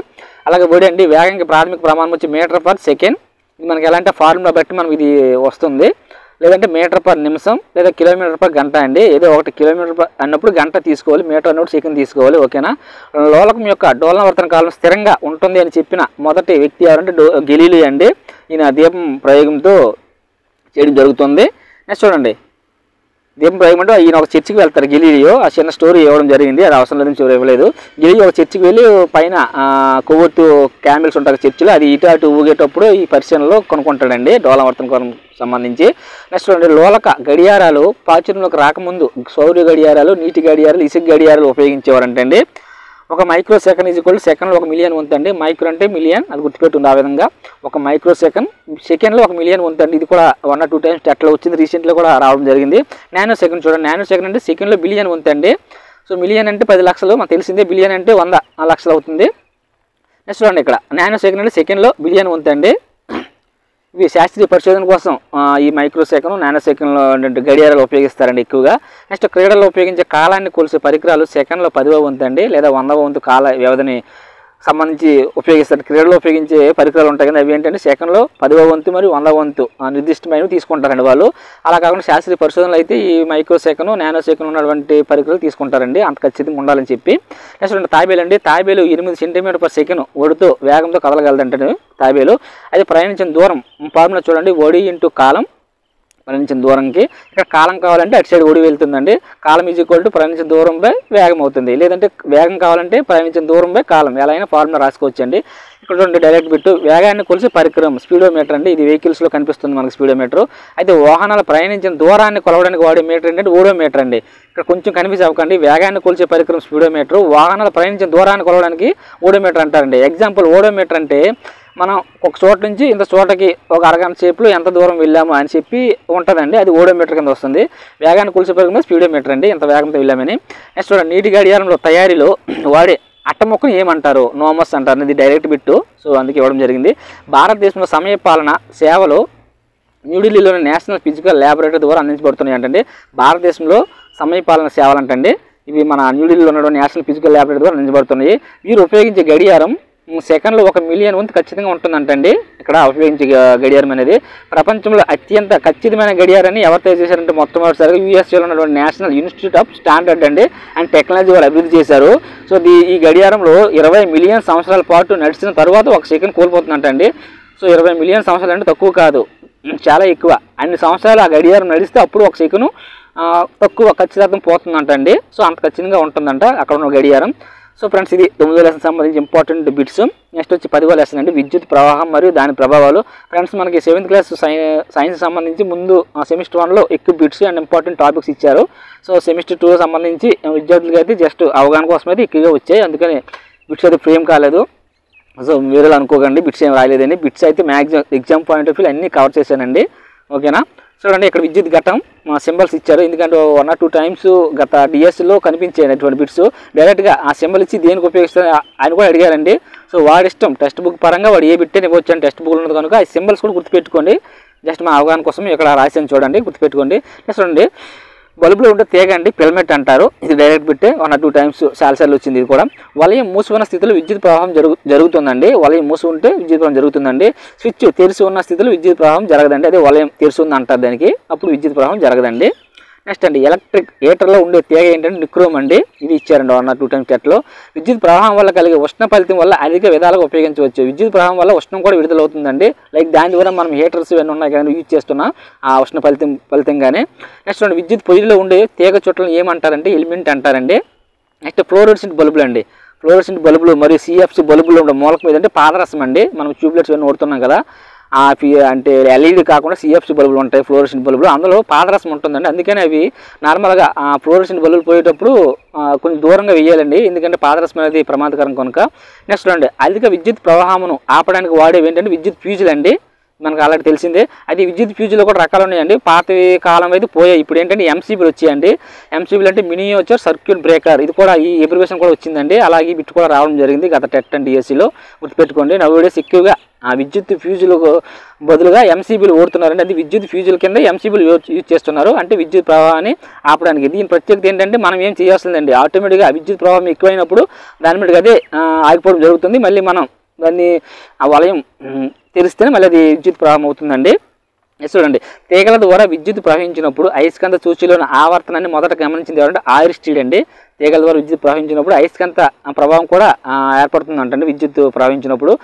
అలాగే ఒడి అండి వేగానికి ప్రాథమిక ప్రమాణం వచ్చి మీటర్ పర్ సెకండ్. ఇది మనకి ఎలా అంటే ఫార్ములా బట్టి మనకి ఇది వస్తుంది. లేదంటే మీటర్ పర్ నిమిషం లేదా కిలోమీటర్ పర్ గంట అండి. ఏదో ఒకటి కిలోమీటర్ అన్నప్పుడు గంట తీసుకోవాలి, మీటర్ అన్నప్పుడు సెకండ్ తీసుకోవాలి. ఓకేనా. లోలకం యొక్క డోలనావర్తన కాలం స్థిరంగా ఉంటుంది అని చెప్పిన మొదటి వ్యక్తి ఎవరంటే గెలీలియో అండి. ఈయన దీపం ప్రయోగంతో చేయడం జరుగుతుంది. నెక్స్ట్ చూడండి, దీపం ప్రయోగం అంటే ఈయన ఒక చర్చికి వెళ్తారు గెలీలియో. ఆ చిన్న స్టోరీ ఇవ్వడం జరిగింది, అది అవసరం లేదని స్టోరీ ఇవ్వలేదు. గెలీలియో ఒక చర్చికి వెళ్ళి పైన కొవ్వొత్తు క్యాండిల్స్ ఉంటారు చర్చిలో, అది ఇటు అటు ఊగేటప్పుడు ఈ పరిశీలనలో కొనుక్కుంటాడండి డోలనావర్తన సంబంధించి. నెక్స్ట్ చూడండి, లోలక గడియారాలు ప్రాచుర్యంలోకి రాకముందు సౌర గడియారాలు, నీటి గడియారాలు, ఇసుక గడియారాలు ఉపయోగించేవారంటండి. ఒక మైక్రో సెకండ్ ఈజ్ ఈక్వల్ సెకండ్లో 1 మిలియన్ వంతండి. మైక్రో అంటే మిలియన్, అది గుర్తుపెట్టుంది ఆ విధంగా. ఒక మైక్రో సెకండ్లో 1 మిలియన్ వంతండి. ఇది కూడా 1 or 2 times టెట్లో వచ్చింది, రీసెంట్గా కూడా రావడం జరిగింది. నానో సెకండ్ చూడండి, నానో సెకండ్ అంటే సెకండ్లో బిలియన్ వంతండి. సో మిలియన్ అంటే 10 లక్షలు మనకు తెలిసిందే, బిలియన్ అంటే 100 లక్షలు అవుతుంది. నెక్స్ట్ చూడండి, ఇక్కడ నానో సెకండ్ అంటే సెకండ్లో బిలియన్ వంతండి. ఇవి శాస్త్రీయ పరిశోధన కోసం ఈ మైక్రో సెకండ్, నానో సెకండ్లో గడియారాలు ఉపయోగిస్తారండి ఎక్కువగా. నెక్స్ట్ క్రీడల్లో ఉపయోగించే కాలాన్ని కొలిసే పరికరాలు సెకండ్లో 10వ వంతు అండి లేదా 100వ వంతు కాల వ్యవధిని సంబంధించి ఉపయోగిస్తారు. క్రీడలో ఉపయోగించే పరికరాలు ఉంటాయి కదా, అవి ఏంటంటే సెకండ్లో 10వ వంతు మరియు 100వ వంతు నిర్దిష్టమైనవి తీసుకుంటారండి వాళ్ళు. అలా కాకుండా శాస్త్రీయ పరిశోధనలు అయితే ఈ మైక్రో సెకండ్, నానో సెకండ్ ఉన్నటువంటి పరికరాలు తీసుకుంటారండి, అంత ఖచ్చితంగా ఉండాలని చెప్పి. నెక్స్ట్ రెండు తాబేలు అండి. తాబేలు 8 cm/s ఒడితో వేగంతో కదలగలదంటే తాబేలు. అది ప్రయాణించిన దూరం ఫార్ములా చూడండి, ఒడి ఇంటూ కాలం. ప్రయాణించిన దూరంకి ఇక్కడ కాలం కావాలంటే అటు సైడ్ ఒడి వెళ్తుందండి. కాలం ఈజ్ ఈక్వల్ టు ప్రయాణించిన దూరంపై వేగం అవుతుంది. లేదంటే వేగం కావాలంటే ప్రయాణించిన దూరంపై కాలం, ఎలా అయినా ఫార్ములా రాసుకోవచ్చండి. ఇక్కడ చూడండి డైరెక్ట్ బిట్టు వేగాన్ని కొలిసి పరికరం స్పీడోమీటర్ అండి. ఇది వెహికల్స్లో కనిపిస్తుంది మనకి స్పీడోమీటర్. అయితే వాహనాలు ప్రయాణించిన దూరాన్ని కొలవడానికి వాడే మీటర్ ఏంటంటే ఓడోమీటర్ అండి. ఇక్కడ కొంచెం కన్ఫ్యూజ్ అవ్వకండి, వేగాన్ని కొలిసే పరికరం స్పీడోమీటర్, వాహనాలు ప్రయాణించిన దూరాన్ని కొలవడానికి ఓడోమీటర్ అంటారండి. ఎగ్జాంపుల్ ఓడోమీటర్ అంటే మనం ఒక చోట నుంచి ఇంత చోటకి ఒక అరగంట సేపులో ఎంత దూరం వెళ్ళాము అని చెప్పి ఉంటుందండి, అది ఓడోమీటర్ కింద వస్తుంది. వేగాన్ని కొలిసే పరికరం స్పీడోమీటర్ అండి, ఎంత వేగంతో వెళ్ళామని. నెక్స్ట్ చూడండి, నీటి గడియారంలో తయారీలో వాడే అట్టముక్కను ఏమంటారు? నోమస్ అంటారు. ఇది డైరెక్ట్ బిట్టు, సో అందుకే ఇవ్వడం జరిగింది. భారతదేశంలో సమయపాలన సేవలు న్యూఢిల్లీలోని నేషనల్ ఫిజికల్ ల్యాబొరేటరీ ద్వారా అందించబడుతున్నాయి అంటే భారతదేశంలో సమయపాలన సేవలు అంటే ఇవి మన న్యూఢిల్లీలో ఉన్న నేషనల్ ఫిజికల్ ల్యాబొరేటరీ ద్వారా అందించబడుతున్నాయి. వీరు ఉపయోగించే గడియారం సెకండ్లో 1 మిలియన్ వంతు ఖచ్చితంగా ఉంటుందంటండి. ఇక్కడ ఉపయోగించే గడియారం అనేది ప్రపంచంలో అత్యంత ఖచ్చితమైన గడియారాన్ని ఎవరు తయారు చేశారంటే మొట్టమొదటిసారిగా యూఎస్ఏలో ఉన్నటువంటి national institute of standard and technology వాళ్ళు అభివృద్ధి చేశారు. సో ఈ గడియారంలో 20 మిలియన్ సంవత్సరాల పాటు నడిచిన తర్వాత 1 సెకండ్ కోల్పోతుందంటండి. సో 20 మిలియన్ సంవత్సరాలు అంటే తక్కువ కాదు, చాలా ఎక్కువ. అన్ని సంవత్సరాలు ఆ గడియారం నడిస్తే అప్పుడు 1 సెకండ్ తక్కువ ఖచ్చితం పోతుందంటండి. సో అంత ఖచ్చితంగా ఉంటుందంట అక్కడ ఉన్న గడియారం. సో ఫ్రెండ్స్, ఇది 9వ లెసన్ సంబంధించి ఇంపార్టెంట్ బిట్స్. నెక్స్ట్ వచ్చి 10వ లెసన్ అండి, విద్యుత్ ప్రవాహం మరియు దాని ప్రభావాలు. ఫ్రెండ్స్, మనకి 7th క్లాస్ సైన్స్ సంబంధించి ముందు సెమిస్టర్ 1లో ఎక్కువ బిట్స్ అండ్ ఇంపార్టెంట్ టాపిక్స్ ఇచ్చారు. సో సెమిస్టర్ 2 సంబంధించి విద్యార్థులకి అయితే జస్ట్ అవగాహన కోసం అయితే ఎక్కువగా వచ్చాయి, అందుకని బిట్స్ అయితే ఫ్రేమ్ కాలేదు. సో మీరు అనుకోకండి బిట్స్ ఏం రాయలేదండి. బిట్స్ అయితే maximum exam point of view అన్నీ కవర్ చేశానండి. ఓకేనా. చూడండి ఇక్కడ విద్యుత్ ఘటం సింబల్స్ ఇచ్చారు, ఎందుకంటే 1 or 2 times గత డిఎస్లో కనిపించాయి అటువంటి బిట్స్. డైరెక్ట్గా ఆ సింబల్ ఇచ్చి దేనికి ఉపయోగిస్తారు ఆయన కూడా అడిగారండి. సో వాడి ఇష్టం, టెక్స్ట్ బుక్ పరంగా వాడు ఏ బిట్ అని ఇవ్వచ్చు అని టెక్స్ట్ బుక్లో ఉన్నది కనుక ఈ సింబల్స్ కూడా గుర్తుపెట్టుకోండి. జస్ట్ మా అవగాహన కోసం ఇక్కడ రాసాను చూడండి, గుర్తుపెట్టుకోండి. చూడండి బల్బులో ఉండే తీగ అండి ఫిలమెంట్ అంటారు. ఇది డైరెక్ట్ బిట్టే, 1 or 2 times చాలాసార్లు వచ్చింది. ఇది కూడా వలయం మూసి ఉన్న స్థితిలో విద్యుత్ ప్రవాహం జరుగుతుందండి. వలయం మూసి ఉంటే విద్యుత్ ప్రవాహం జరుగుతుందండి. స్విచ్ తెరిచి ఉన్న స్థితిలో విద్యుత్ ప్రవాహం జరగదండి, అదే వలయం తెరిచి ఉంది అంటారు దానికి, అప్పుడు విద్యుత్ ప్రవాహం జరగదండి. నెక్స్ట్ అండి ఎలక్ట్రిక్ హీటర్లో ఉండే తీగ ఏంటంటే నిక్రోమ్ అండి. ఇది ఇచ్చారండి 1 or 2 times టెట్లో. విద్యుత్ ప్రవాహం వల్ల కలిగే ఉష్ణ ఫలితం వల్ల అనేక విధాలుగా ఉపయోగించవచ్చు. విద్యుత్ ప్రవాహం వల్ల ఉష్ణం కూడా విడుదలవుతుందండి. లైక్ దాని ద్వారా మనం హీటర్స్ ఇవన్నీ ఉన్నాయి కానీ యూజ్ చేస్తున్నాం ఆ ఉష్ణ ఫలితంగానే. నెక్స్ట్ అండి విద్యుత్ పొయ్యిలో ఉండే తీగ చుట్టలను ఏమంటారంటే ఎలిమెంట్ అంటారండి. నెక్స్ట్ ఫ్లోరోసెంట్ బల్బులు అండి. ఫ్లోరోసెంట్ బల్బులు మరియు సిఎఫ్సి బల్బులు ఉండే మూలకం ఏదంటే పాదరసం అండి. మనం ట్యూబ్లైట్స్ ఇవన్నీ వాడుతున్నాం కదా, అంటే ఎల్ఈడి కాకుండా సిఎఫ్సి బల్బులు ఉంటాయి, ఫ్లోరోసెంట్ బల్బులు, అందులో పాదరసం ఉంటుందండి. అందుకని అవి నార్మల్గా ఫ్లోరోసెంట్ బల్బులు పోయేటప్పుడు కొంచెం దూరంగా వేయాలండి, ఎందుకంటే పాదరసం అనేది ప్రమాదకరం కనుక. నెక్స్ట్ అండి అధిక విద్యుత్ ప్రవాహమును ఆపడానికి వాడేవి ఏంటంటే విద్యుత్ ఫ్యూజులు అండి. మనకు ఆల్రెడీ తెలిసిందే. అది విద్యుత్ ఫ్యూజులో కూడా రకాలు ఉన్నాయండి. పాత కాలం అయితే పోయాయి, ఇప్పుడు ఏంటంటే ఎంసీబీలు వచ్చాయండి. ఎంసీబీలు అంటే మినియేచర్ సర్క్యూట్ బ్రేకర్, ఇది కూడా ఈ ఎబ్రివేషన్ కూడా వచ్చిందండి. అలాగే బిట్ కూడా రావడం జరిగింది గత టెట్ అండ్ డిఎస్సిలో, గుర్తుపెట్టుకోండి. నవ్వుడేస్ ఎక్కువగా విద్యుత్ ఫ్యూజులకు బదులుగా ఎంసీబీలు ఓడుతున్నారండి. అది విద్యుత్ ఫ్యూజుల కింద ఎంసీబీలు యూజ్ చేస్తున్నారు, అంటే విద్యుత్ ప్రవాహాన్ని ఆపడానికి. దీని ప్రత్యేకత ఏంటంటే మనం ఏం చేయాల్సిందండి, ఆటోమేటిక్గా విద్యుత్ ప్రవాహం ఎక్కువైనప్పుడు దాని మీద అదే ఆగిపోవడం జరుగుతుంది. మళ్ళీ మనం దాన్ని ఆ వలయం తెరిస్తేనే మళ్ళీ అది విద్యుత్ ప్రవాహం అవుతుందండి. చూడండి తీగల ద్వారా విద్యుత్ ప్రవహించినప్పుడు అయస్కాంత సూచిలోని ఆవర్తనాన్ని మొదట గమనించింది ఎవరంటే ఆయిరిస్టీడ్ అండి. తీగల ద్వారా విద్యుత్ ప్రవహించినప్పుడు అయస్కాంత ప్రభావం కూడా ఏర్పడుతుంది అంటండి విద్యుత్ ప్రవహించినప్పుడు.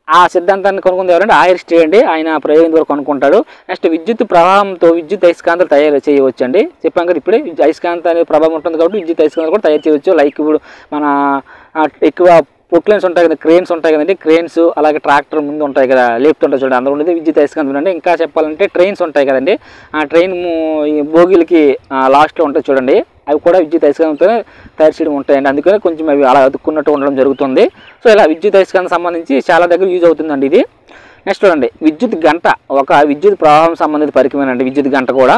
ఆ సిద్ధాంతాన్ని కనుక్కుంది ఎవరంటే ఆయిరిస్టీడ్ అండి. ఆయన ప్రయోగం ద్వారా కనుక్కుంటాడు. నెక్స్ట్ విద్యుత్ ప్రవాహంతో విద్యుత్ అయస్కాంతాలు తయారు చేయవచ్చు అండి. చెప్పాం కదా ఇప్పుడే, అయస్కాంత అనే ప్రభావం ఉంటుంది కాబట్టి విద్యుత్ అయస్కాంతాలు కూడా తయారు చేయవచ్చు. లైక్ ఇప్పుడు మన ఎక్కువ ప్రొక్లైన్స్ ఉంటాయి కదా, క్రేన్స్ ఉంటాయి కదండి, క్రేన్స్ అలాగే ట్రాక్టర్ ముందు ఉంటాయి కదా, లేపుతూ ఉంటాయి చూడండి, అందులో ఉండేది విద్యుత్ అయస్కాంతం అండి. ఇంకా చెప్పాలంటే ట్రైన్స్ ఉంటాయి కదండి, ఆ ట్రైన్ బోగీలకి లాస్ట్లో ఉంటాయి చూడండి, అవి కూడా విద్యుత్ అయస్కాంతంతో తయారు చేయడం ఉంటాయండి. అందుకని కొంచెం అవి అలా అతుక్కున్నట్టు ఉండడం జరుగుతుంది. సో ఇలా విద్యుత్ అయస్కాంతం సంబంధించి చాలా దగ్గర యూజ్ అవుతుందండి ఇది. నెక్స్ట్ చూడండి విద్యుత్ గంట ఒక విద్యుత్ ప్రవాహం సంబంధిత పరికరమేనండి విద్యుత్ గంట కూడా.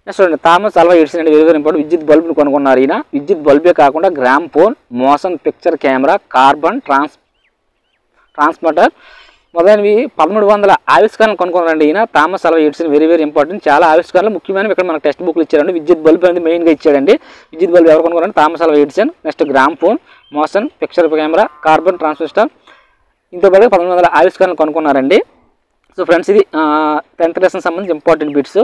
నెక్స్ట్ చూడండి థామస్ అల్వా ఎడిసన్ అంటే వెరీ ఇంపార్టెంట్ విద్యుత్ బల్బును కనుగొన్నారు ఈయన. విద్యుత్ బల్బే కాకుండా gram phone, motion picture camera, carbon transmitter మొదలైనవి 1300 ఆవిష్కరణలు కనుగొన్నారండి ఈయన Thomas Alva Edison. Very important, చాలా ఆవిష్కరణలు ముఖ్యమైనవి ఇక్కడ మనకు టెక్స్ట్ బుక్లు ఇచ్చారండి. విద్యుత్ బల్బ్ అనేది మెయిన్గా ఇచ్చాడండి. విద్యుత్ బల్బ్ ఎవరు కనుగొన్నారంటే Thomas Alva Edison. Next gramophone, motion picture camera, carbon transmitter, ఇంతో పాటు 1300 ఆవిష్కరణలు కనుగొన్నారండి. సో ఫ్రెండ్స్ ఇది 10th లెసన్ సంబంధించి ఇంపార్టెంట్ బిట్స్.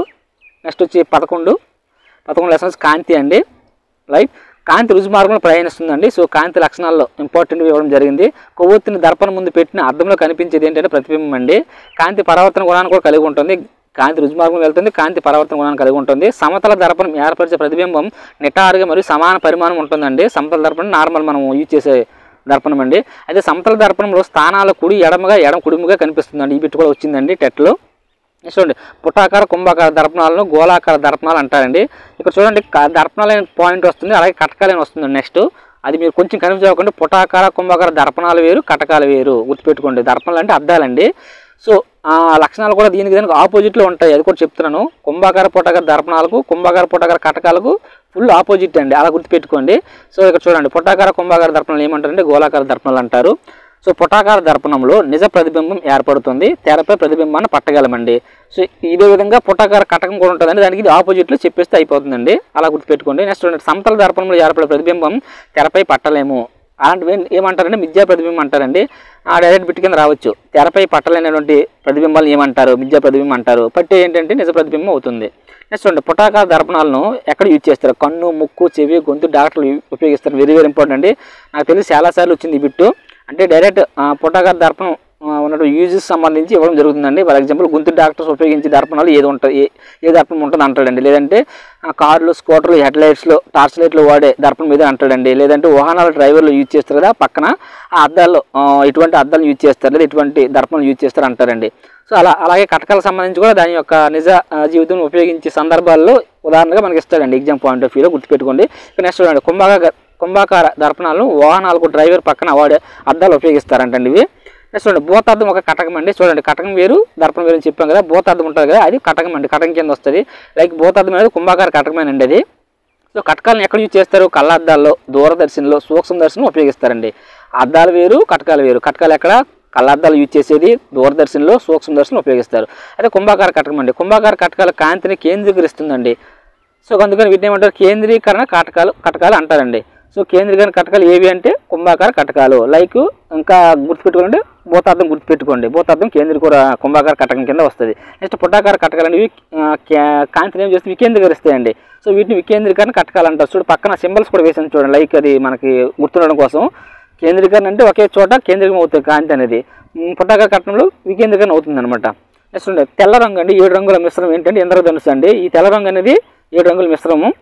నెక్స్ట్ వచ్చి 11 లెసన్స్ కాంతి అండి. రైట్, కాంతి రుజు మార్గంలో ప్రయాణిస్తుందండి. సో కాంతి లక్షణాల్లో ఇంపార్టెంట్ ఇవ్వడం జరిగింది. కొవ్వొత్తిని దర్పణం ముందు పెట్టిన అద్దంలో కనిపించేది ఏంటంటే ప్రతిబింబం అండి. కాంతి పరావర్తన గుణాన్ని కూడా కలిగి ఉంటుంది. కాంతి రుజు మార్గం వెళ్తుంది, కాంతి పరావర్తన గుణాన్ని కలిగి ఉంటుంది. సమతల దర్పణం ఏర్పరిచే ప్రతిబింబం నిటారుగా మరియు సమాన పరిమాణం ఉంటుందండి. సమతల దర్పణం నార్మల్ మనం యూజ్ చేసే దర్పణం అండి. అయితే సమతల దర్పణంలో స్థానాలు కుడి కుడిముగా కనిపిస్తుందండి. ఈ బిట్ కూడా వచ్చిందండి టెట్లో. చూడండి పుటాకార కుంభాకార దర్పణాలను గోళాకార దర్పణాలు అంటారండి. ఇక్కడ చూడండి దర్పణాలు అనే పాయింట్ వస్తుంది, అలాగే కటకాలు అని వస్తుంది. నెక్స్ట్ అది మీరు కొంచెం కన్ఫ్యూజ్ అవ్వకండి. పుటాకార కుంభాకార దర్పణాలు వేరు, కటకాలు వేరు, గుర్తుపెట్టుకోండి. దర్పణాలు అంటే అద్దాలండి. సో ఆ లక్షణాలు కూడా దీనికి ఆపోజిట్లో ఉంటాయి, అది కూడా చెప్తున్నాను. కుంభాకార పుటాకార దర్పణాలకు, కుంభాకార పుటాకార కటకాలకు ఫుల్ ఆపోజిట్ అండి, అలా గుర్తుపెట్టుకోండి. సో ఇక్కడ చూడండి పుటాకార కుంభాకార దర్పణాలు ఏమంటారంటే గోళాకార దర్పణాలు అంటారు. సో పుటాకార దర్పణంలో నిజ ప్రతిబింబం ఏర్పడుతుంది, తెరపై ప్రతిబింబాన్ని పట్టగలమండి. సో ఇదే విధంగా పుటాకార కటకం కూడా ఉంటుందండి, దానికి ఇది ఆపోజిట్లో చెప్పేస్తే అయిపోతుందండి, అలా గుర్తుపెట్టుకోండి. నెక్స్ట్ సమతల దర్పణంలో ఏర్పడే ప్రతిబింబం తెరపై పట్టలేము, అలాంటివి ఏమంటారంటే మిథ్యా ప్రతిబింబం అంటారండి. ఆ డైరెక్ట్ బిట్ కింద రావచ్చు. తెరపై పట్టలేనటువంటి ప్రతిబింబాలు ఏమంటారు? మిథ్యా ప్రతిబింబం అంటారు. పట్టే ఏంటంటే నిజ ప్రతిబింబం అవుతుంది. నెక్స్ట్ చూడండి పుటాకార దర్పణాలను ఎక్కడ యూజ్ చేస్తారు? కన్ను, ముక్కు, చెవి, గొంతు డాక్టర్లు ఉపయోగిస్తారు. వెరీ ఇంపార్టెంట్ అండి. నాకు తెలిసి చాలాసార్లు వచ్చింది ఈ బిట్టు. అంటే డైరెక్ట్ పుటాకార దర్పణం ఉన్నట్టు యూజెస్ సంబంధించి ఇవ్వడం జరుగుతుందండి. ఫర్ ఎగ్జాంపుల్ గొంతు డాక్టర్స్ ఉపయోగించే దర్పణాలు ఏది ఉంటుంది, ఏ దర్పణం ఉంటుంది అంటాడండి. లేదంటే కార్లు, స్కూటర్లు, హెడ్ లైట్స్లో, టార్చ్ లైట్లు వాడే దర్పణం మీద అంటాడండి. లేదంటే వాహనాల డ్రైవర్లు యూజ్ చేస్తారు కదా, పక్కన ఆ అద్దాల్లో ఇటువంటి అద్దాలు యూజ్ చేస్తారు, లేదా ఇటువంటి దర్పణాలు యూజ్ చేస్తారు అంటారండి. సో అలాగే కటకాలకు సంబంధించి కూడా దాని యొక్క నిజ జీవితం ఉపయోగించే సందర్భాల్లో ఉదాహరణగా మనకి ఇస్తాడండి ఎగ్జామ్ పాయింట్ ఆఫ్ వ్యూలో, గుర్తుపెట్టుకోండి. నెక్స్ట్ చూడండి కుంభాకార దర్పణాలను వాహనాలకు డ్రైవర్ పక్కన వాడే అద్దాలు ఉపయోగిస్తారంటండి ఇవి. నెక్స్ట్ చూడండి భూతార్థం ఒక కటకం అండి. చూడండి కటకం వేరు దర్పణం వేరు అని చెప్పాం కదా, భూతార్థం ఉంటుంది కదా అది కటకం అండి, కటకం కింద వస్తుంది. లైక్ భూతార్థం అనేది కుంభాకార కటకమేనండి అది. సో కటకాలను ఎక్కడ యూజ్ చేస్తారు? కళ్ళద్దాల్లో, దూరదర్శన్లో, సూక్ష్మ దర్శనం ఉపయోగిస్తారండి. అద్దాలు వేరు కటకాలు వేరు. కటకాలు ఎక్కడ? కళ్ళద్దాలు యూజ్ చేసేది దూరదర్శన్లో, సూక్ష్మ దర్శనం ఉపయోగిస్తారు. అదే కుంభాకార కటకం అండి. కుంభాకార కటకాల కాంతిని కేంద్రీకరిస్తుందండి. సో అందుకని వీటిని ఏమంటారు? కేంద్రీకరణ కటకాలు అంటారండి. సో కేంద్రీకరణ కటకాలు ఏవి అంటే కుంభాకార కటకాలు. లైక్ ఇంకా గుర్తుపెట్టుకోండి, భూతార్థం గుర్తుపెట్టుకోండి, భూతార్థం కుంభాకార కటకం కింద వస్తుంది. నెక్స్ట్ పుటాకార కటకాలు అనేవి కాంతిని ఏం చేస్తే వికేంద్రీకరిస్తాయండి. సో వీటిని వికేంద్రీకరణ కటకాలు అంటారు. చూడు పక్కన సింబల్స్ కూడా వేసాను చూడండి, లైక్ అది మనకి గుర్తుండడం కోసం. కేంద్రీకరణ అంటే ఒకే చోట కేంద్రీకరణ అవుతుంది కాంతి అనేది. పుటాకార కటకంలో వికేంద్రీకరణ అవుతుంది అనమాట. నెక్స్ట్ ఉండే తెల్ల రంగు అండి. 7 రంగుల మిశ్రమం ఏంటంటే ఇంద్రధనుస్సు అండి. ఈ తెల్ల రంగు అనేది 7 రంగుల మిశ్రమం.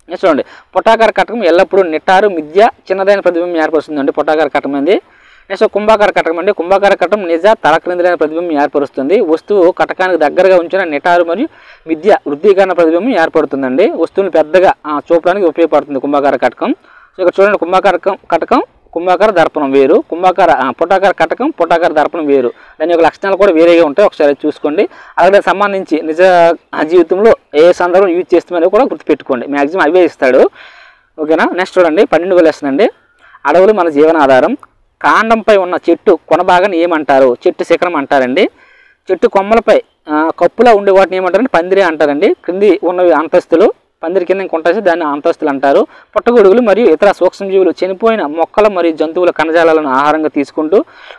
నెక్స్ట్ చూడండి పుటాకార కటకం ఎల్లప్పుడూ నిటారు మిథ్య చిన్నదైన ప్రతిబింబం ఏర్పరుస్తుందండి పుటాకార కటకం అనేది. నెక్స్ట్ కుంభాకార కటకం అండి. కుంభాకార కటకం నిజ తలక్రిందులైన ప్రతిబింబం ఏర్పరుస్తుంది. వస్తువు కటకానికి దగ్గరగా ఉంచిన నిటారు మరియు మిథ్య వృద్ధీకరణ ప్రతిబింబం ఏర్పడుతుందండి. వస్తువుని పెద్దగా చూపడానికి ఉపయోగపడుతుంది కుంభాకార కటకం. సో ఇక్కడ చూడండి కుంభాకార కటకం, కుంభాకార దర్పణం వేరు, పుటాకార కటకం, పుటాకార దర్పణం వేరు. దాని యొక్క లక్షణాలు కూడా వేరేగా ఉంటాయి, ఒకసారి చూసుకోండి. అలాగే సంబంధించి నిజ జీవితంలో ఏ సందర్భం యూజ్ చేస్తామని కూడా గుర్తుపెట్టుకోండి, మ్యాక్సిమం అవే ఇస్తాడు. ఓకేనా. నెక్స్ట్ చూడండి 12వ లెసన్ అండి. అడవులు మన జీవనాధారం. కాండంపై ఉన్న చెట్టు కొన భాగాన్ని ఏమంటారు? చెట్టు శిఖరం అంటారండి. చెట్టు కొమ్మలపై కప్పులా ఉండే వాటిని ఏమంటారంటే పందిరి అంటారండి. క్రింది ఉన్నవి అంతస్తులు, పందిరి కింద ఇంకొంటాయి దాన్ని అంతస్తులు అంటారు. పుట్టగొడుగులు మరియు ఇతర సూక్ష్మజీవులు చనిపోయిన మొక్కల మరియు జంతువుల కణజాలాలను ఆహారంగా తీసుకుంటూ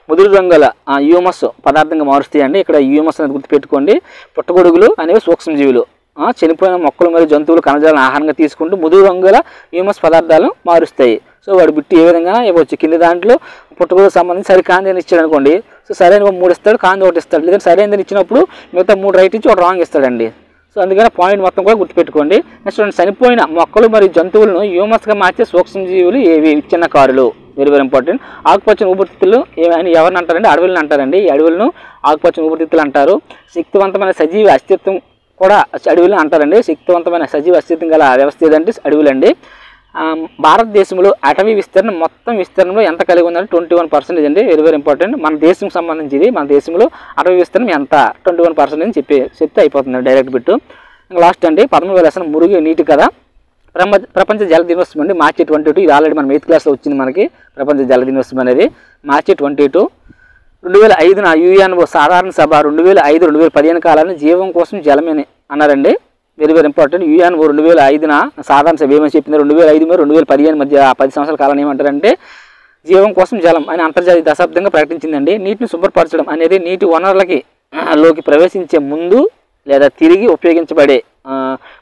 ముదురు రంగుల హ్యూమస్ పదార్థంగా మారుస్తాయండి. ఇక్కడ హ్యూమస్ అనేది గుర్తుపెట్టుకోండి. పుట్టగొడుగులు అనేవి సూక్ష్మజీవులు చనిపోయిన మొక్కలు మరియు జంతువులు కణజాలను ఆహారంగా తీసుకుంటూ ముదురు రంగుల హ్యూమస్ పదార్థాలను మారుస్తాయి. సో వాడు బిట్టి ఏ విధంగా ఇవ్వచ్చు? కింది దాంట్లో పుట్టగొడుగులకు సంబంధించి సరి కాంతి ఇచ్చాడు అనుకోండి, సో సరైన 3 ఇస్తాడు, కాంతి 1 ఇస్తాడు. లేదంటే సరైనది ఇచ్చినప్పుడు మిగతా 3 రైట్ ఇచ్చి 1 రాంగ్ ఇస్తాడండి. సో అందుకని పాయింట్ మొత్తం కూడా గుర్తుపెట్టుకోండి. నెక్స్ట్ చనిపోయిన మొక్కలు మరియు జంతువులను హ్యూమస్గా మార్చే సూక్ష్మజీవులు ఏవి? విచ్ఛిన్నకారులు, వెరీ వెరీ ఇంపార్టెంట్. ఆకుపచ్చని ఊపిరితిత్తులు ఎవరిని అంటారండి? అడవులను అంటారండి. ఈ అడవులను ఆకుపచ్చని ఊపిరితిత్తులు అంటారు. శక్తివంతమైన సజీవ అస్తిత్వం కూడా అడవులను అంటారండి. శక్తివంతమైన సజీవ అస్తిత్వం గల వ్యవస్థ ఏదంటే అడవులండి. భారతదేశంలో అటవీ విస్తీర్ణం మొత్తం విస్తీర్ణంలో ఎంత కలిగి ఉందంటే 21% అండి. Very very important. మన దేశం సంబంధించి ఇది, మన దేశంలో అటవీ విస్తీర్ణం ఎంత? 21% అని చెప్తే అయిపోతుంది డైరెక్ట్ బిట్టు. లాస్ట్ అండి 13వ లెసన్ మురుగు నీటి కథ. ప్రపంచ జల దినోత్సవం అండి మార్చి 22. ఇది ఆల్రెడీ మన 8th క్లాస్లో వచ్చింది మనకి. ప్రపంచ జల దినోత్సవం అనేది మార్చి 22. 2005న యుఎన్ఓ సాధారణ సభ 2005-2015 కాలాన్ని జీవం కోసం జలమని అన్నారండి. Very very important. యుఎన్ఓ 2005న సాధారణ సభ ఏమని చెప్పింది? 2005 మరియు 2015 మధ్య 10 సంవత్సరాల కాలాన్ని ఏమంటారంటే జీవం కోసం జలం అని అంతర్జాతీయ దశాబ్దంగా ప్రకటించిందండి. నీటిని శుభ్రపరచడం అనేది నీటి వనరులకి లోకి ప్రవేశించే ముందు లేదా తిరిగి ఉపయోగించబడే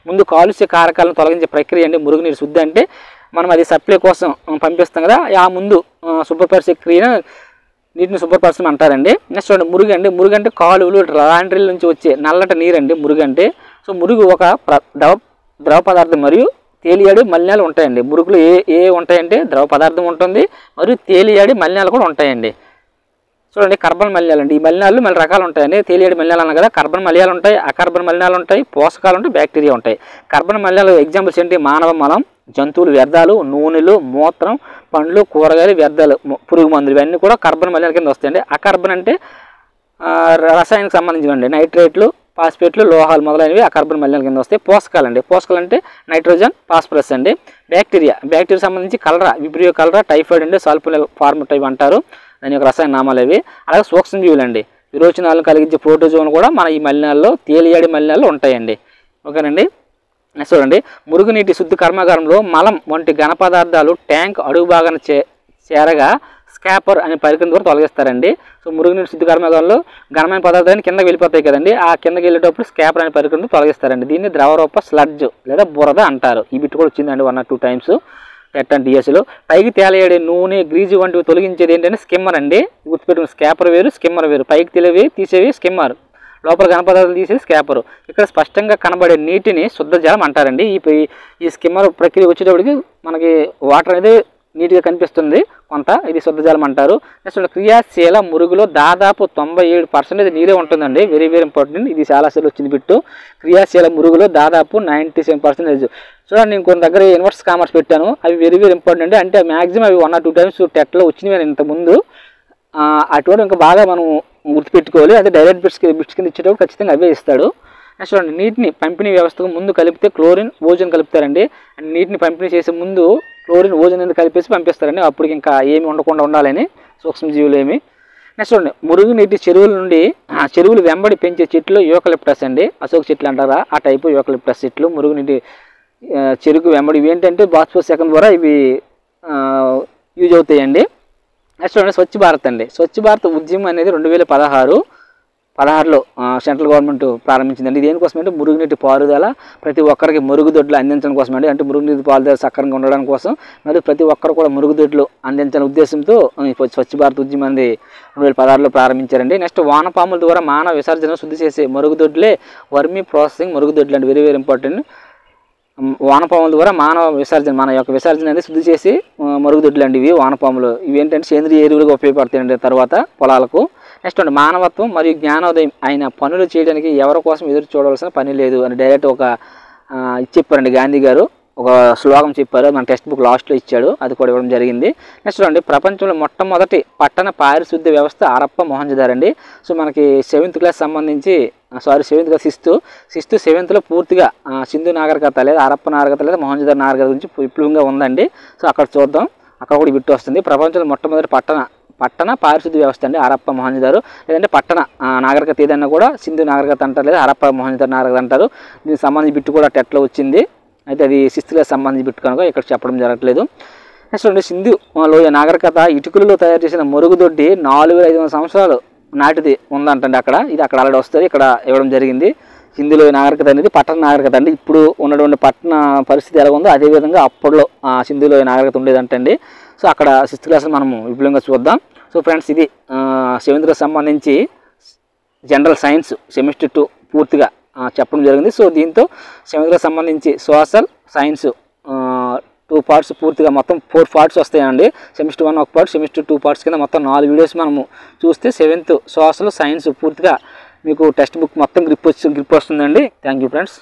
ముందు కాలుష్య కారకాలను తొలగించే ప్రక్రియ అండి మురుగునీరు శుద్ధి. అంటే మనం అది సప్లై కోసం పంపిస్తాం కదా, ఆ ముందు శుభ్రపరిచే క్రియను నీటిని శుభ్రపరచడం అంటారండి. నెక్స్ట్ మురుగు అండి. మురుగు అంటే కాలువలు, లాండ్రీల నుంచి వచ్చే నల్లటి నీరు అండి మురుగు అంటే. సో మురుగు ఒక ద్రవ పదార్థం మరియు తేలియాడి మలినాలు ఉంటాయండి. మురుగులు ఏ ఉంటాయంటే ద్రవ పదార్థం ఉంటుంది మరియు తేలియాడి మలినాలు కూడా ఉంటాయండి. చూడండి కార్బన్ మలినాలు అండి. ఈ మలినాలు మళ్ళీ రకాలు ఉంటాయండి. తేలియాడి మలినాలు అన్న కదా, కార్బన్ మలినాలు ఉంటాయి, అకార్బన్ మలినాలు ఉంటాయి, పోషకాలు ఉంటాయి, బ్యాక్టీరియా ఉంటాయి. కార్బన్ మలినాలు ఎగ్జాంపుల్స్ ఏంటి? మానవ మలం, జంతువులు వ్యర్థాలు, నూనెలు, మూత్రం, పండ్లు, కూరగాయలు వ్యర్థాలు, పురుగు మందులు, ఇవన్నీ కూడా కార్బన్ మలినాల కింద వస్తాయండి. అకార్బన్ అంటే రసాయనకు సంబంధించినవి, నైట్రేట్లు, ఫాస్ఫేట్లు, లోహాలు మొదలైనవి అకార్బన్ మలినాల కింద వస్తాయి. పోషకాలు అండి. పోషకాలు అంటే నైట్రోజన్, ఫాస్ఫరస్ అండి. బ్యాక్టీరియా సంబంధించి కలరా, విబ్రియో కలరా, టైఫాయిడ్ అండి, సాల్పునల్ ఫార్మటైవ్ అంటారు, దాని యొక్క రసాయన నామాలు అవి. అలాగే సూక్ష్మజీవులు అండి, విరోచనాలను కలిగించే ప్రోటోజోన్ కూడా మన ఈ మలినాల్లో తేలియాడి మలినాల్లో ఉంటాయండి. ఓకేనండి. చూడండి మురుగునీటి శుద్ధి కర్మాగారంలో మలం వంటి ఘన పదార్థాలు ట్యాంక్ అడుగు భాగాన చేరగా స్కాపర్ అనే పరికరం ద్వారా తొలగిస్తారండి. సో మురుగునీటి శుద్ధి కర్మాగారంలో ఘనమైన పదార్థాన్ని కిందకి వెళ్ళిపోతాయి కదండి, ఆ కిందకి వెళ్ళేటప్పుడు స్కాపర్ అనే పరికరంతో తొలగిస్తారండి. దీన్ని ద్రవరూప స్లడ్జ్ లేదా బురద అంటారు. ఈ బిట్ కూడా వచ్చిందండి 1 or 2 times టెట్ అండ్ డిఎస్లో. పైకి తేలియాడే నూనె, గ్రీజు వంటివి తొలగించేది ఏంటంటే స్కిమ్మర్ అండి. గుర్తుపెట్టుకుని స్కాపర్ వేరు, స్కిమ్మర్ వేరు. పైకి తెలివి తీసేవి స్కిమ్మర్, లోపల ఘనపదార్థాలు తీసేది స్కాపరు. ఇక్కడ స్పష్టంగా కనబడే నీటిని శుద్ధ జలం అంటారండి. ఈ స్కిమ్మర్ ప్రక్రియ వచ్చేటప్పటికి మనకి వాటర్ అనేది నీట్గా కనిపిస్తుంది కొంత, ఇది శుద్ధ జలం అంటారు. నెక్స్ట్ క్రియాశీల మురుగులో దాదాపు 97% నీరే ఉంటుందండి. Very very important. ఇది చాలాసార్లు వచ్చింది బిట్టు. క్రియాశీల మురుగులో దాదాపు 97%. చూడండి నేను కొన్ని దగ్గర ఇన్వర్స్ కామర్స్ పెట్టాను, అవి వెరీ వెరీ ఇంపార్టెంట్ అండి. అంటే మ్యాక్సిమం అవి 1 or 2 times టెట్లో వచ్చినవి ఇంతకుముందు. అటువంటి ఇంకా బాగా మనం గుర్తుపెట్టుకోవాలి. అదే డైరెక్ట్ బిట్స్ కింద ఇచ్చేటప్పుడు ఖచ్చితంగా అవే ఇస్తాడు. నెక్స్ట్ చూడండి, నీటిని పంపిణీ వ్యవస్థకు ముందు కలిపితే క్లోరిన్ ఓజోన్ కలుపుతారండి. అండ్ నీటిని పంపిణీ చేసే ముందు క్లోరిన్ ఓజోన్ అనేది కలిపేసి పంపిస్తారండి. అప్పటికి ఇంకా ఏమి ఉండకుండా ఉండాలని సూక్ష్మజీవులు ఏమి. నెక్స్ట్ చూడండి, మురుగునీటి చెరువుల నుండి చెరువులు వెంబడి పెంచే చెట్లు యూకలిప్టస్ అండి. అశోక చెట్లు అంటారా ఆ టైపు యూకలిప్టస్ చెట్లు మురుగునీటి చెరుకు వెంబడి. ఇవి ఏంటంటే బాష్పోత్సర్గం ద్వారా ఇవి యూజ్ అవుతాయండి. నెక్స్ట్ చూడండి, స్వచ్ఛ భారత్ అండి. స్వచ్ఛ భారత్ ఉద్యమం అనేది 2016లో సెంట్రల్ గవర్నమెంట్ ప్రారంభించిందండి. దేనికోసం అంటే మురుగునీటి పారుదల, ప్రతి ఒక్కరికి మరుగుదొడ్లు అందించడం కోసం అండి. అంటే మురుగునీటి పారుదల సక్రమంగా ఉండడం కోసం మరియు ప్రతి ఒక్కరు కూడా మరుగుదొడ్లు అందించాలనే ఉద్దేశంతో స్వచ్ఛ భారత్ ఉద్యమం అనేది 2016లో ప్రారంభించారండి. నెక్స్ట్ వానపాముల ద్వారా మానవ విసర్జన శుద్ధి చేసే మరుగుదొడ్లే వర్మీ ప్రాసెసింగ్ మరుగుదొడ్లు అండి. Very very important. వానపాముల ద్వారా మానవ విసర్జన, మన యొక్క విసర్జన అనేది శుద్ధి చేసి మరుగుదొడ్లు అండి ఇవి వానపాములు. ఇవి ఏంటంటే సేంద్రియ ఎరువులుగా ఉపయోగపడతాయండి తర్వాత పొలాలకు. నెక్స్ట్ అండి, మానవత్వం మరియు జ్ఞానోదయం అయిన పనులు చేయడానికి ఎవరి కోసం ఎదురు చూడవలసిన పని లేదు అని డైరెక్ట్ ఒక చెప్పారండి గాంధీ గారు. ఒక స్లోగన్ చెప్పారు, మన టెక్స్ట్ బుక్ లాస్ట్లో ఇచ్చాడు, అది కూడా ఇవ్వడం జరిగింది. నెక్స్ట్ అండి, ప్రపంచంలో మొట్టమొదటి పట్టణ పారిశుద్ధ్య వ్యవస్థ హరప్పా మొహంజదారో అండి. సో మనకి 7th క్లాస్ సంబంధించి 7th క్లాస్ 6th 7thలో పూర్తిగా సింధు నాగరికత లేదా హరప్పా నాగరికత లేదా మొహంజదారో నాగరికత గురించి విపులంగా ఉందండి. సో అక్కడ చూద్దాం, అక్కడ కూడా బిట్టు వస్తుంది. ప్రపంచంలో మొట్టమొదటి పట్టణ పారిశుద్ధ్య వ్యవస్థ అండి హరప్పా మొహంజదారో. లేదంటే పట్టణ నాగరికత ఏదన్నా కూడా సింధు నాగరికత అంటారు లేదా హరప్పా మొహంజదారో నాగరికత అంటారు. దీనికి సంబంధించి బిట్టు కూడా టెట్లో వచ్చింది. అయితే అది 6th క్లాస్ సంబంధించి బిట్టు కనుక ఇక్కడ చెప్పడం జరగట్లేదు. నెక్స్ట్ అండి, సింధు లోయ నాగరికత ఇటుకలలో తయారు చేసిన మరుగుదొడ్డి 4500 సంవత్సరాలు నాటిది ఉందంటండి అక్కడ. ఇది అక్కడ ఆల్రెడీ వస్తుంది, ఇక్కడ ఇవ్వడం జరిగింది. సింధు లోయ నాగరికత అనేది పట్టణ నాగరికత అండి. ఇప్పుడు ఉన్నటువంటి పట్టణ పరిస్థితి ఎలా ఉందో అదేవిధంగా అప్పట్లో సింధు లోయ నాగరికత ఉండేదంటండి. సో అక్కడ 6th క్లాస్లో మనము విపులంగా చూద్దాం. సో ఫ్రెండ్స్, ఇది 7th క్లాస్ సంబంధించి జనరల్ సైన్స్ సెమిస్టర్ 2 పూర్తిగా చెప్పడం జరిగింది. సో దీంతో 7th క్లాస్ సంబంధించి సోషల్ సైన్స్ 2 పార్ట్స్ పూర్తిగా మొత్తం 4 పార్ట్స్ వస్తాయండి. సెమిస్టర్ 1 ఒక పార్ట్, సెమిస్టర్ 2 పార్ట్స్ కింద మొత్తం 4 వీడియోస్ మనము చూస్తే 7th సోషల్ సైన్స్ పూర్తిగా మీకు టెక్స్ట్ బుక్ మొత్తం గ్రిప్ వస్తుందండి. Thank you friends.